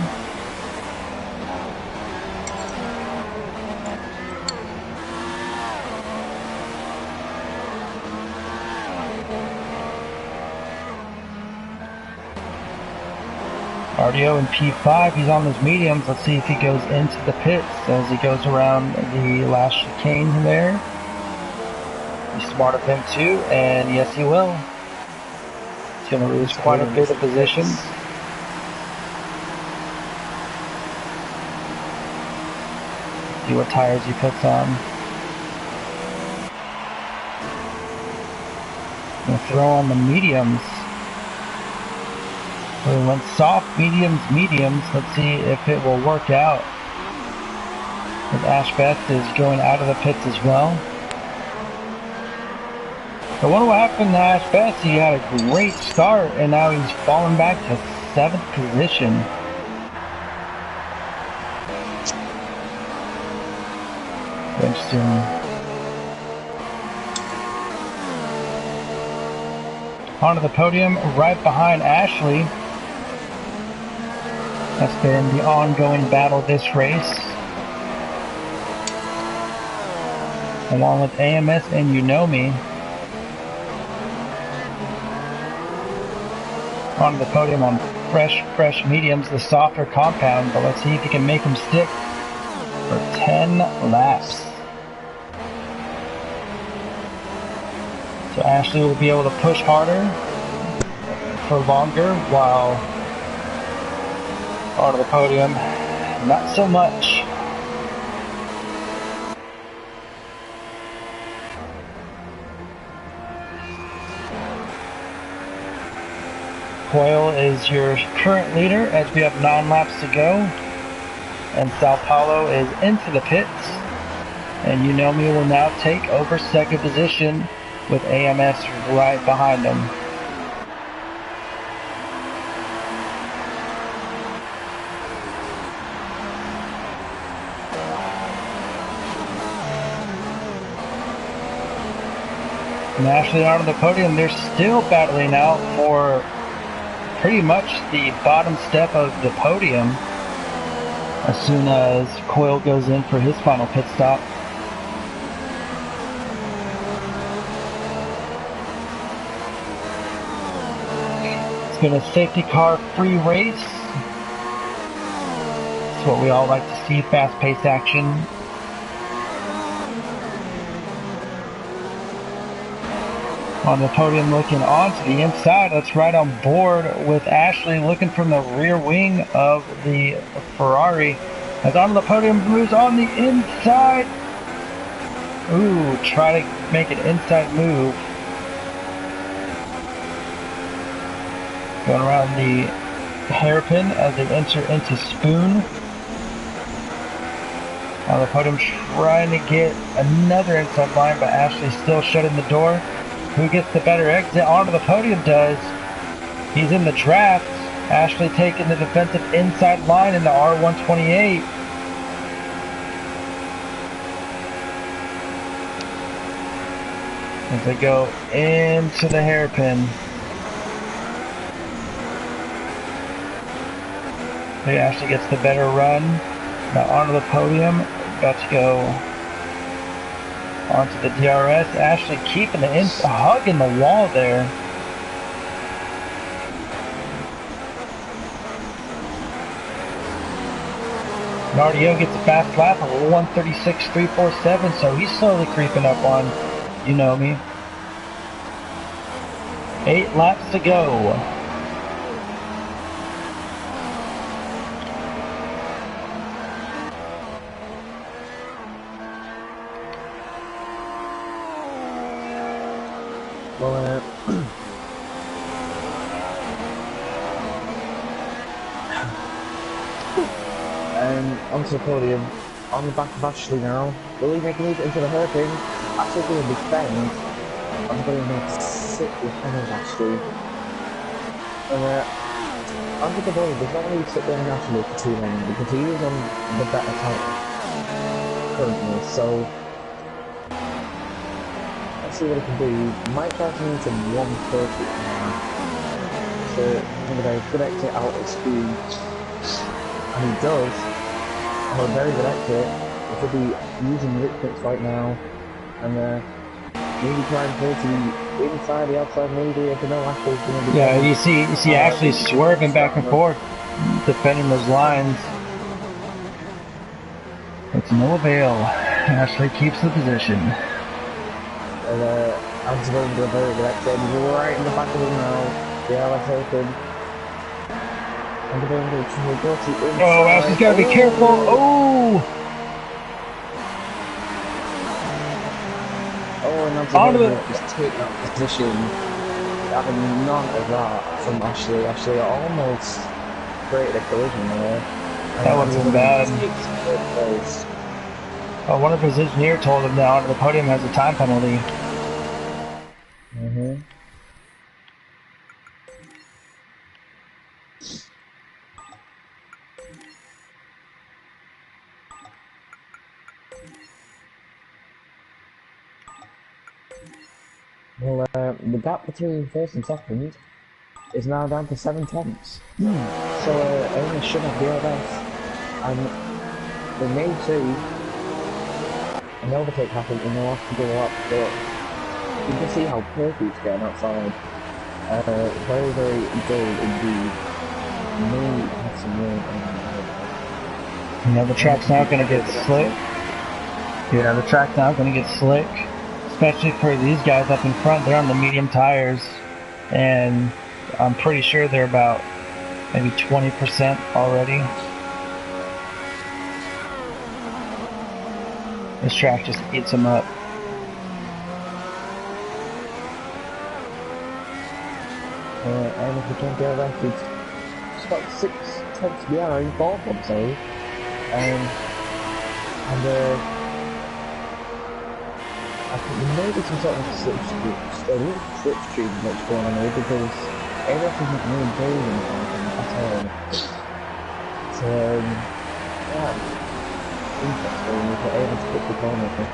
Cardio in P5, he's on those mediums. Let's see if he goes into the pits as he goes around the last chicane there. Be smart of him too, and yes he will. He's going to lose quite a bit of positions. See what tires he puts on. Going to throw on the mediums. We went soft, mediums, mediums. Let's see if it will work out. As Ashbest is going out of the pits as well. I wonder what happened to Ashbest. He had a great start and now he's fallen back to 7th position. Interesting. Ontothepodium right behind Ashley. That's been the ongoing battle this race. Along with AMS and Unomi. Ontothepodium on fresh mediums, the softer compound, but let's see if he can make them stick for 10 laps. So Ashley will be able to push harder for longer, while Ontothepodium, not so much. Coyle is your current leader as we have 9 laps to go. And Sao Paulo is into the pits. And Unomi will now take over 2nd position with AMS right behind him. And Ashley on the podium, they're still battling out for pretty much the bottom step of the podium as soon as Coyle goes in for his final pit stop. It's been a safety car free race. It's what we all like to see, fast-paced action. On the podium looking onto the inside, that's right on board with Ashley looking from the rear wing of the Ferrari. As Ontothepodium moves on the inside, Ooh, try to make an inside move. Going around the hairpin as they enter into Spoon. On the podium, trying to get another inside line, but Ashley still shutting the door. Who gets the better exit? Onto the podium does. He's in the draft. Ashley taking the defensive inside line in the R128. As they go into the hairpin. Hey, Ashley gets the better run. Now onto the podium. About to go onto the DRS. Ashley keeping the hugging the wall there. Nardio gets a fast lap of 136.347, so he's slowly creeping up on Unomi. 8 laps to go. Well, onto the podium, on the back of Ashley now. Will he make a move into the hairpin? Ashley's going to defend. I'm going to sit behind Ashley. Onto the podium, there's not going to sit behind Ashley for too long because he is on the better tyre currently, so let's see what he can do. He might try to move to 130 now. So I'm going to good exit out of speed. And he does. A very good exit. He could be using the pits right now. And maybe trying to pull to the inside, the outside, maybe. If no Ashley's going to be. Yeah, you see Ashley swerving back and forth, defending those lines. It's no avail. Ashley keeps the position. And I'm just going to do a very good exit. He's right in the back of him now. The LS open. Oh, Ashley's got to be careful. Oh! Oh, and Ontothepodium just take that position. Having none of that from Ashley. Ashley almost created a collision there. That would have been bad. Oh, one of his engineers told him that Ontothepodium has a time penalty. Well, the gap between first and second is now down to 7 tenths. So, Amy should have DRS. And they may see an overtake happen in the last couple of laps, but you can see how Perky's getting outside. Very, very good indeed. May have some room on Yeah, the track's now going to get slick. Yeah, the track's now going to get slick. Especially for these guys up in front. They're on the medium tires. And I'm pretty sure they're about maybe 20% already. This track just eats them up. And if we can't get that, it's about 6 tenths behind, 4 tenths, sorry. I think there may be some sort of slipstream that's going on here because ARS isn't really improving at all. So, yeah, interesting if we're able to pick the corner for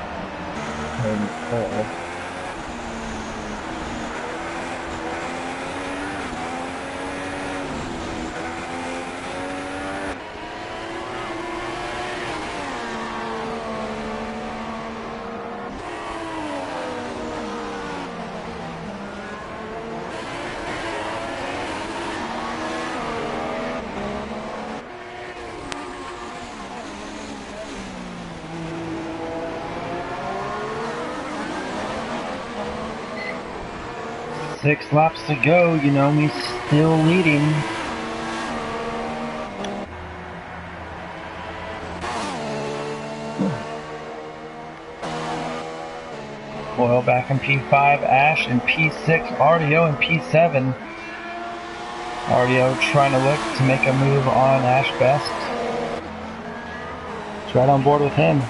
Six laps to go, Unomi's still leading. Oil back in P5, Ash in P6, RDO in P7. RDO trying to look to make a move on ashbest. It's right on board with him.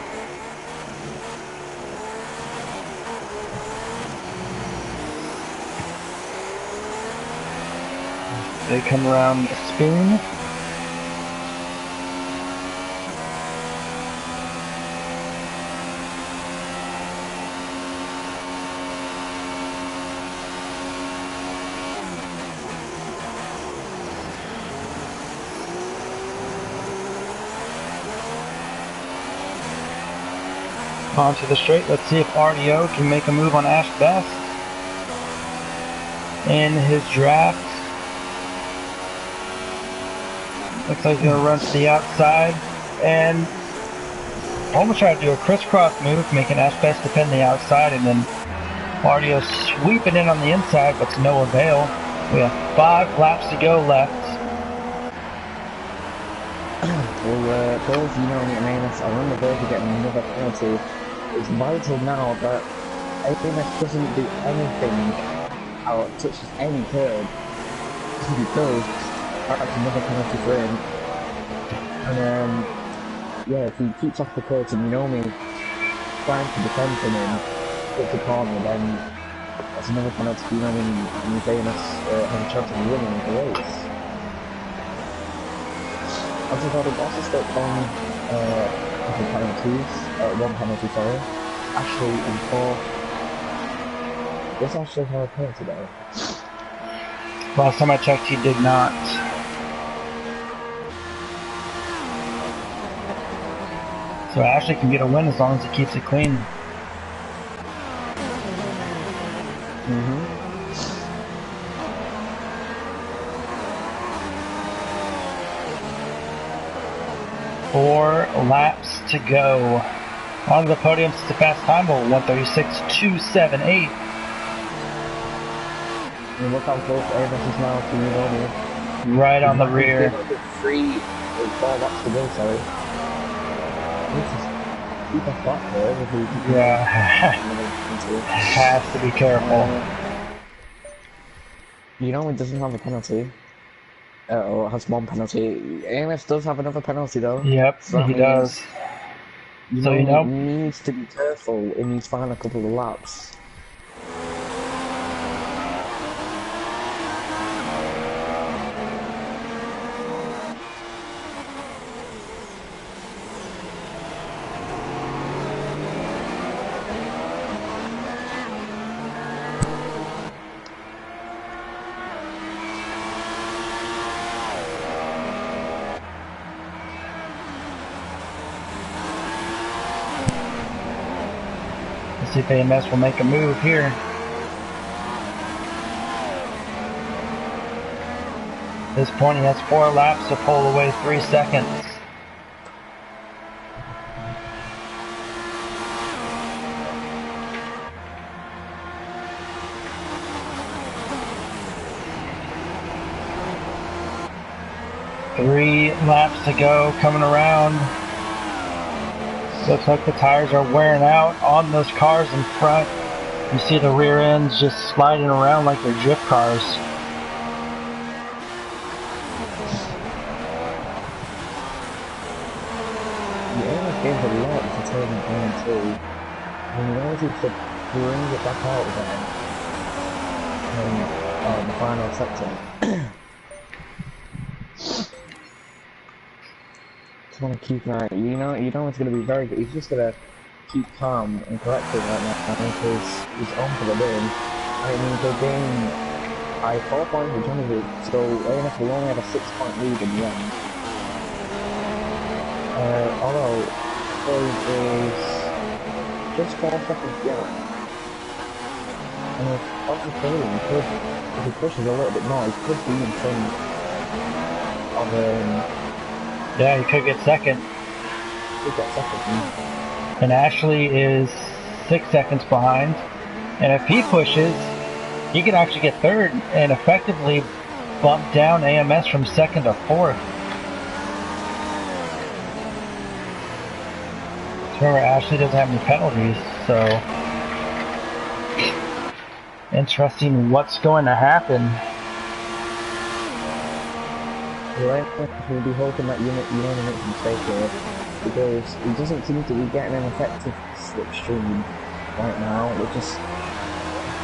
They come around Spoon. Onto the straight. Let's see if RDO can make a move on ashbest. In his draft. Looks like he's going to run to the outside and almost try to do a crisscross move, making ashbest defend the outside, and then RDO sweeping in on the inside, but to no avail. We have 5 laps to go left. Well, both UnomiWonKentucky are on the verge of getting another penalty. It's vital now that AMS doesn't do anything or touches any curb, because that's another penalty for him. And yeah, if he keeps off the course and trying to defend from him, hit the corner, then that's another penalty for and AMS has a chance of winning the race. Ontothepodium also stepped on a couple of penalties, 1 penalty, sorry. Ashley in 4th. Does Ashley have a penalty though? Last time I checked, he did not. So Ashley can get a win as long as he keeps it clean. Four laps to go. On the podium, it's the fast time of 1:36.278. And look how close AMS is now to Right on the rear. 3 or 4 laps to go, sorry. Keep a flat there if we Yeah. Has to be careful. It doesn't have a penalty. Or has 1 penalty. AMS does have another penalty though. Yep, so he does. So needs to be careful in these final couple of laps. Let's see if AMS will make a move here. At this point, he has 4 laps to pull away 3 seconds. Three laps to go, coming around. Looks like the tires are wearing out on those cars in front. You see the rear ends just sliding around like they're drift cars. Yeah, gained a lot to turn it on too. And he wanted to bring it back out again in the final sector. Just want to keep an eye. It's going to be very good. He's just going to keep calm and collected right now because he's on for the win. I mean, they're getting by 4 points for Johnny, so AMS will only have a 6-point lead in the end. Although there is just 4 seconds behind. And if Ontothepodium if he pushes a little bit more, he could be in front of Yeah, he could get second. And Ashley is 6 seconds behind. And if he pushes, he can actually get third and effectively bump down AMS from 2nd to 4th. Remember, Ashley doesn't have any penalties, so Interesting what's going to happen. We'll be hoping that you only make a mistake here, because he doesn't seem to be getting an effective slipstream right now, which is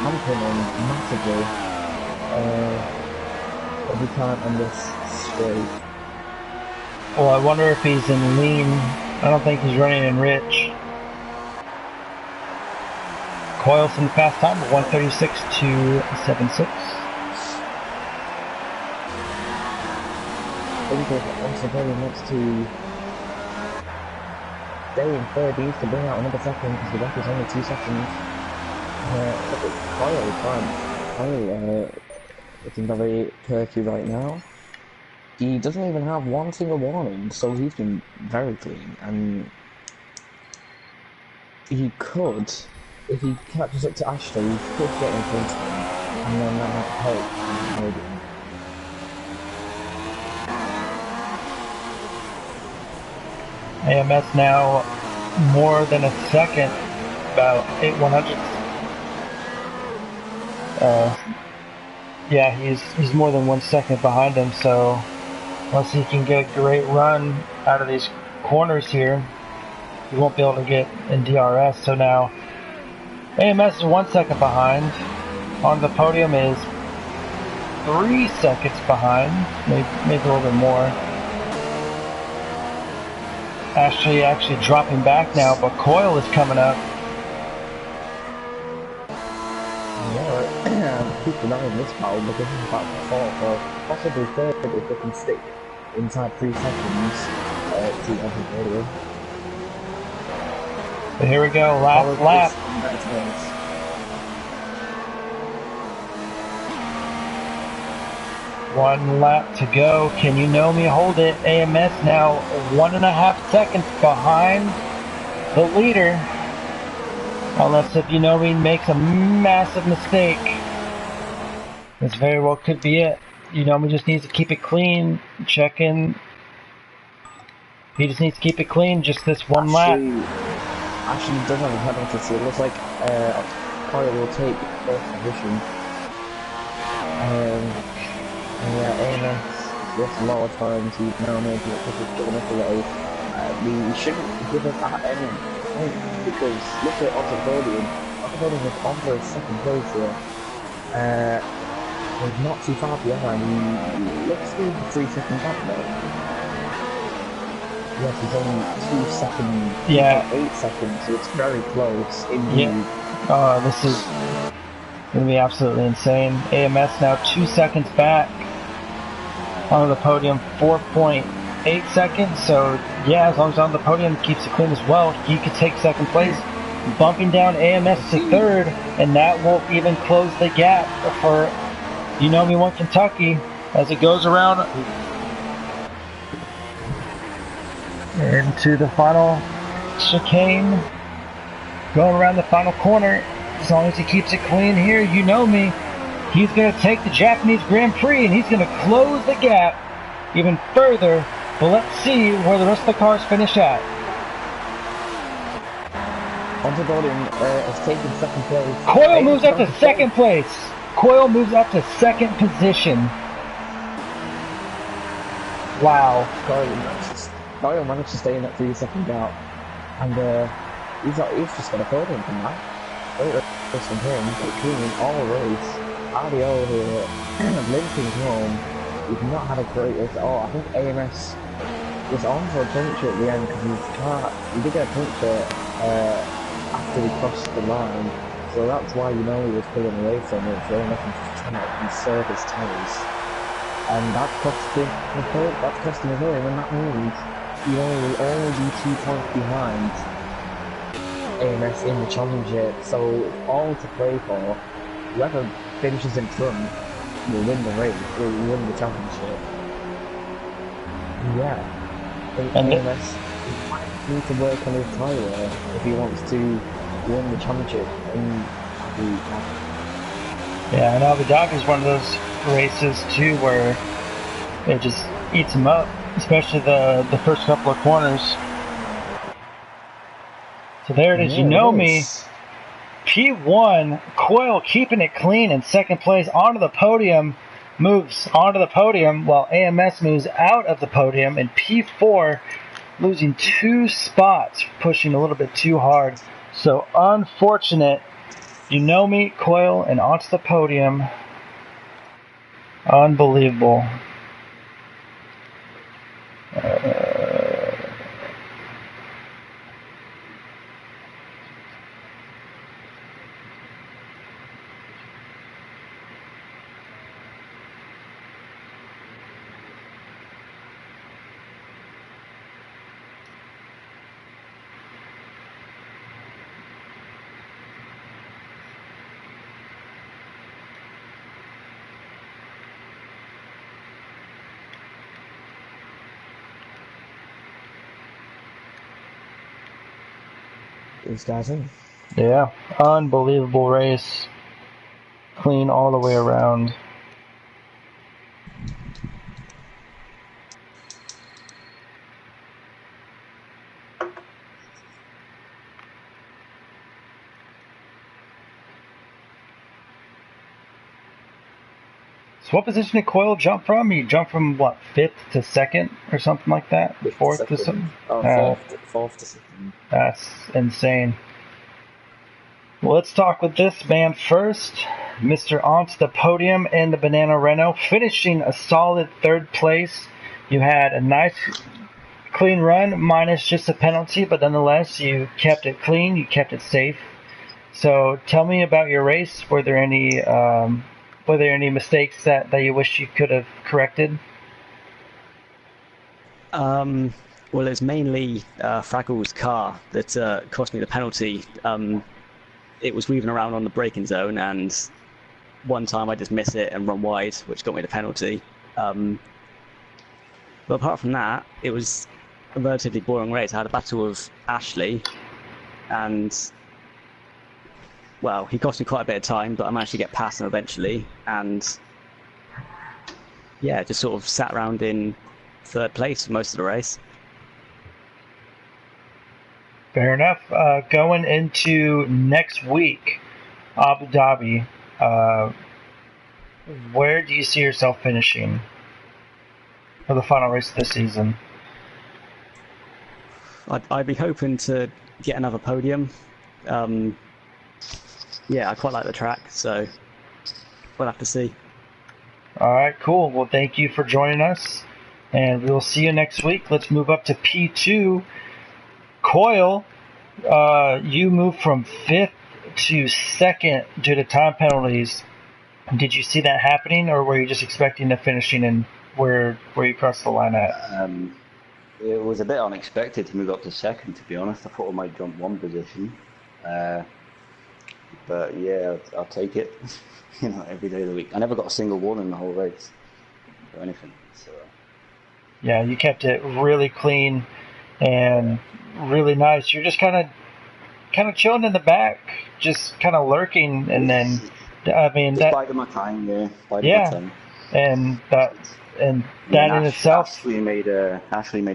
hampering him massively. But he can't on this straight. Well, I wonder if he's in lean. I don't think he's running in rich. Coils in the fast time of 1:36.276. I think if Ontothepodium wants to stay in third, he needs to bring out another second, because the gap is only 2 seconds. Kyle, looking very perky right now. He doesn't even have one single warning, so he's been very clean, and he could, if he catches up to Ashley, he could get in front of him, and then that might help maybe. AMS now more than a second, about 8/100. Yeah, he's more than 1 second behind him, so unless he can get a great run out of these corners here, he won't be able to get in DRS. So now AMS is 1 second behind. Ontothepodium is 3 seconds behind, maybe a little bit more. Actually dropping back now, but Coil is coming up. Keep an eye on this battle, because he's about to fall for possibly third if they can stick inside 3 seconds to Ontothepodium. But here we go, last lap. One lap to go. Can you know me? Hold it. AMS now 1.5 seconds behind the leader. Unless if you know me makes a massive mistake. This very well could be it. You know me just needs to keep it clean. Check in. He just needs to keep it clean. Just this one lap. Actually does have a penalty, so it looks like Kyle will take first position. Yeah, AMS lost a lot of times. He's now making it because it's given us away. We shouldn't give us that any point, because look at Ontothepodium. Ontothepodium is on for his second place here. He's not too far behind. He looks to be 3 seconds back though. Yes, he's only 2 seconds. Yeah. 8 seconds, so it's very close indeed. Yeah. This is going to be absolutely insane. AMS now 2 seconds back. Ontothepodium 4.8 seconds. So yeah, as long as Ontothepodium keeps it clean as well, he could take second place, bumping down AMS to third, and that will even close the gap for UnomiWonKentucky as it goes around into the final chicane, going around the final corner. As long as he keeps it clean here, you know me, he's going to take the Japanese Grand Prix, and he's going to close the gap even further. But let's see where the rest of the cars finish at. Ontothepodium has taken second place. Coil moves up to second place. Coil moves up to second position. Wow. Kyle managed to stay in that 3 second gap, and he's just got a podium from that. Great from him, cleaning all race. RDO here, limping home. He's not had a great race at all. I think AMS was on for a puncture at the end, because he did get a puncture after he crossed the line. So that's why he was pulling away from it, so looking to try and conserve his tyres. And that's costing him a podium, and that means he will only be 2 points behind AMS in the championship. So it's all to play for. Whoever finishes in front will win the race, will win the championship. Yeah. And AMS needs to work on his tyre if he wants to win the championship in Abu Dhabi. Yeah, and Abu Dhabi is one of those races too where it just eats him up, especially the first couple of corners. So there it is. Yeah, you know me. P1, Coyle keeping it clean in second place. Onto the podium, moves onto the podium, while AMS moves out of the podium. And P4 losing 2 spots, pushing a little bit too hard. So unfortunate. Coyle, and onto the podium. Unbelievable. These guys in. Yeah, unbelievable race. Clean all the way around. So what position did Coyle jump from? He jumped from, what, 5th to 2nd or something like that? 4th to something? Oh, 4th to 2nd. That's insane. Well, let's talk with this man first. Mr. Onto the Podium in the Banana Renault, finishing a solid 3rd place. You had a nice clean run, minus just a penalty, but nonetheless, you kept it clean, you kept it safe. So tell me about your race. Were there any mistakes that you wish you could have corrected? Well, it's mainly Fraggle's car that cost me the penalty. It was weaving around on the braking zone, and one time I just miss it and run wide, which got me the penalty. But apart from that, it was a relatively boring race. I had a battle with Ashley, and well, he cost me quite a bit of time, but I managed to get past him eventually, and yeah, just sort of sat around in 3rd place for most of the race. Fair enough. Going into next week, Abu Dhabi, where do you see yourself finishing for the final race of the season? I'd be hoping to get another podium. Yeah, I quite like the track, so we'll have to see. All right, cool. Well, thank you for joining us, and we will see you next week. Let's move up to P2. Coyle, you moved from 5th to 2nd due to time penalties. Did you see that happening, or were you just expecting the finishing and where you crossed the line at? It was a bit unexpected to move up to 2nd, to be honest. I thought I might jump 1 position. But yeah, I'll take it. Every day of the week. I never got a single one in the whole race or anything. So yeah, you kept it really clean and really nice. You're just kind of chilling in the back, just kind of lurking, and then just biding my time, my time. And that in itself. Ashley made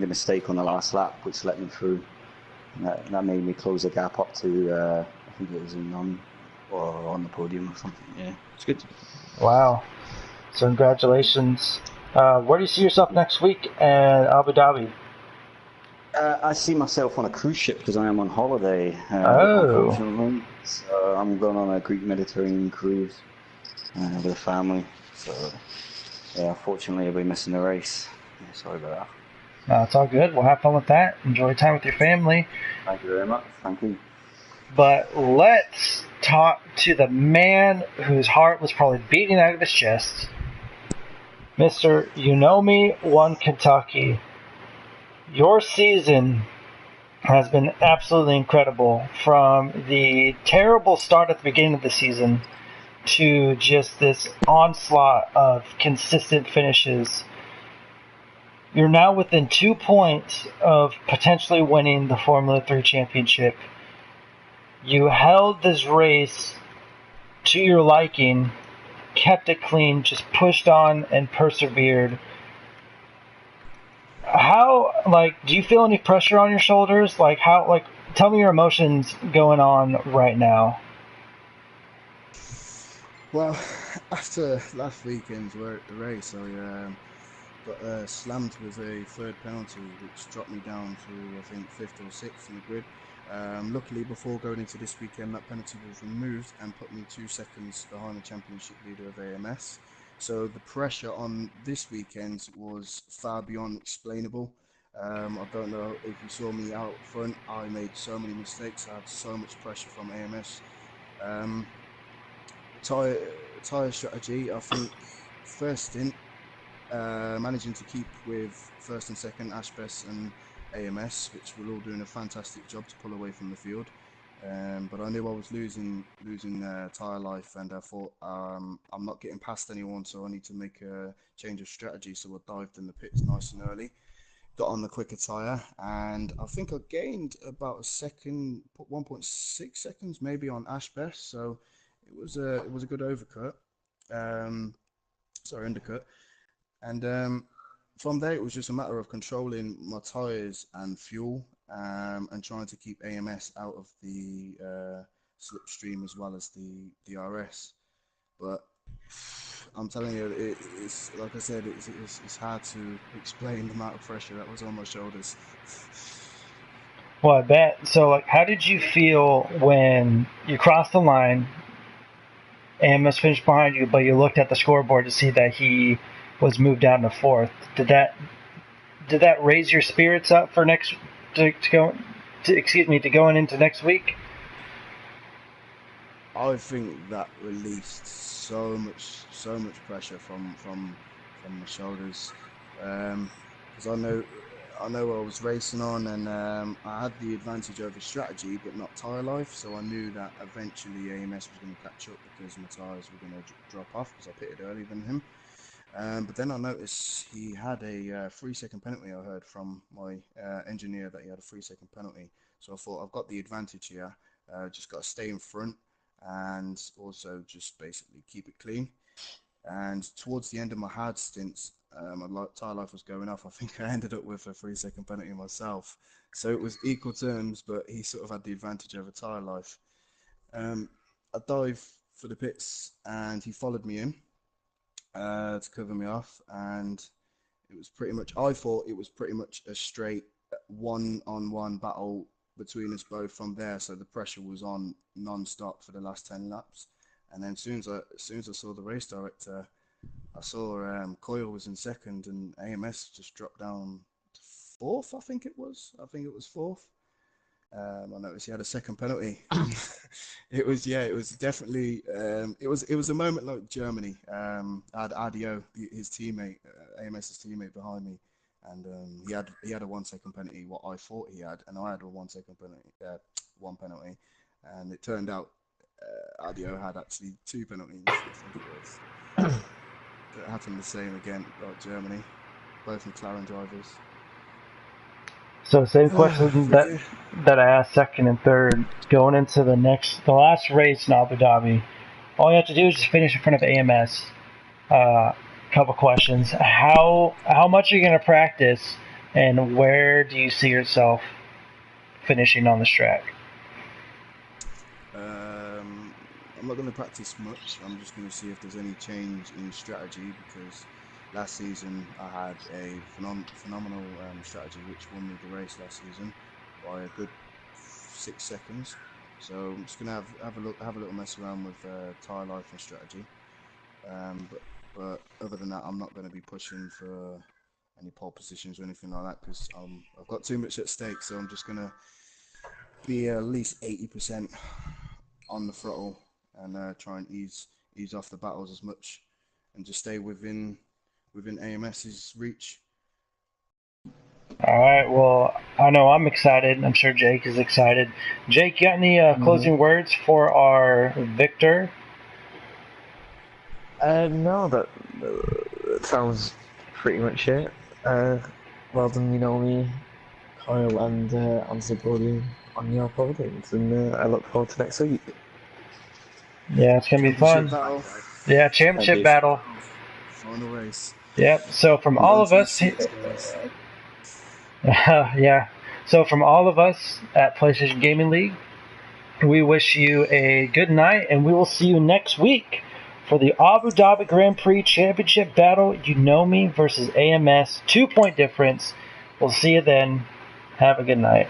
a mistake on the last lap, which let me through. And that made me close the gap up to I think it was on the podium or something. Yeah, it's good. Wow. So congratulations. Where do you see yourself next week in Abu Dhabi? I see myself on a cruise ship because I am on holiday. Unfortunately. So I'm going on a Greek Mediterranean cruise with a family. So yeah, unfortunately I'll be missing the race. Yeah, sorry about that. No, it's all good. We'll have fun with that. Enjoy time with your family. Thank you very much. Thank you. But let's talk to the man whose heart was probably beating out of his chest, Mr. UnomiWonKentucky. Your season has been absolutely incredible, from the terrible start at the beginning of the season to just this onslaught of consistent finishes. You're now within 2 points of potentially winning the Formula 3 championship. You held this race to your liking, kept it clean, just pushed on and persevered. How, do you feel any pressure on your shoulders? Tell me your emotions going on right now. Well, after last weekend's race, I got slammed with a third penalty, which dropped me down to, I think, fifth or sixth in the grid. Luckily, before going into this weekend, that penalty was removed and put me 2 seconds behind the championship leader of AMS. So the pressure on this weekend was far beyond explainable. I don't know if you saw me out front. I made so many mistakes. I had so much pressure from AMS. Um, Tyre strategy, I think first stint, managing to keep with first and second ashbest and AMS, which were all doing a fantastic job to pull away from the field. But I knew I was losing tyre life, and I thought I'm not getting past anyone, so I need to make a change of strategy. So I dived in the pits nice and early, got on the quicker tyre, and I think I gained about a second, 1.6 seconds maybe on ashbest. So it was a good overcut, undercut, and from there it was just a matter of controlling my tyres and fuel, and trying to keep AMS out of the slipstream as well as the DRS. But I'm telling you, it's like I said, it's hard to explain the amount of pressure that was on my shoulders. Well, I bet. So, like, how did you feel when you crossed the line? AMS finished behind you, but you looked at the scoreboard to see that he was moved down to fourth. Did that raise your spirits up for going into next week? I think that released so much pressure from my shoulders, because I know I was racing on, and I had the advantage over strategy, but not tyre life. So I knew that eventually AMS was going to catch up because my tyres were going to drop off because I pitted earlier than him. But then I noticed he had a 3-second penalty. I heard from my engineer that he had a 3-second penalty. So I thought, I've got the advantage here. Just got to stay in front and also just basically keep it clean. And towards the end of my hard stints, my tyre life was going off. I think I ended up with a 3-second penalty myself. So it was equal terms, but he sort of had the advantage over tyre life. I dived for the pits, and he followed me in to cover me off. And it was pretty much, I thought it was pretty much a straight one-on-one battle between us both from there. So the pressure was on non-stop for the last 10 laps. And then as soon as I saw the race director, I saw Coyle was in second and AMS just dropped down to fourth. I think it was fourth. I noticed he had a second penalty. It was definitely it was a moment like Germany. I had Adio, his teammate, AMS's teammate, behind me, and he had a 1-second penalty. What I thought he had, and I had a 1-second penalty, one penalty, and it turned out Adio had actually 2 penalties. I think it was. It happened the same again, like Germany, both McLaren drivers. So same question that I asked second and third. Going into the last race in Abu Dhabi, all you have to do is just finish in front of AMS. Couple questions. How much are you going to practice, and where do you see yourself finishing on this track? I'm not going to practice much. I'm just going to see if there's any change in strategy, because last season I had a phenomenal strategy which won me the race last season by a good 6 seconds. So I'm just going to have a little mess around with tyre life and strategy. But other than that, I'm not going to be pushing for any pole positions or anything like that, because I've got too much at stake. So I'm just going to be at least 80% on the throttle and try and ease off the battles as much, and just stay within AMS's reach. All right. Well, I know I'm excited. I'm sure Jake is excited. Jake, you got any closing words for our victor? No, that sounds pretty much it. Well done, Unomi, Kyle, and Ontothepodium on your podiums, and I look forward to next week. Yeah, it's gonna be fun. Battle. Yeah, championship battle. Final race. Yep. So from all of us, yeah. So from all of us at PlayStation Gaming League, we wish you a good night, and we will see you next week for the Abu Dhabi Grand Prix Championship battle. Unomi versus AMS. 2-point difference. We'll see you then. Have a good night.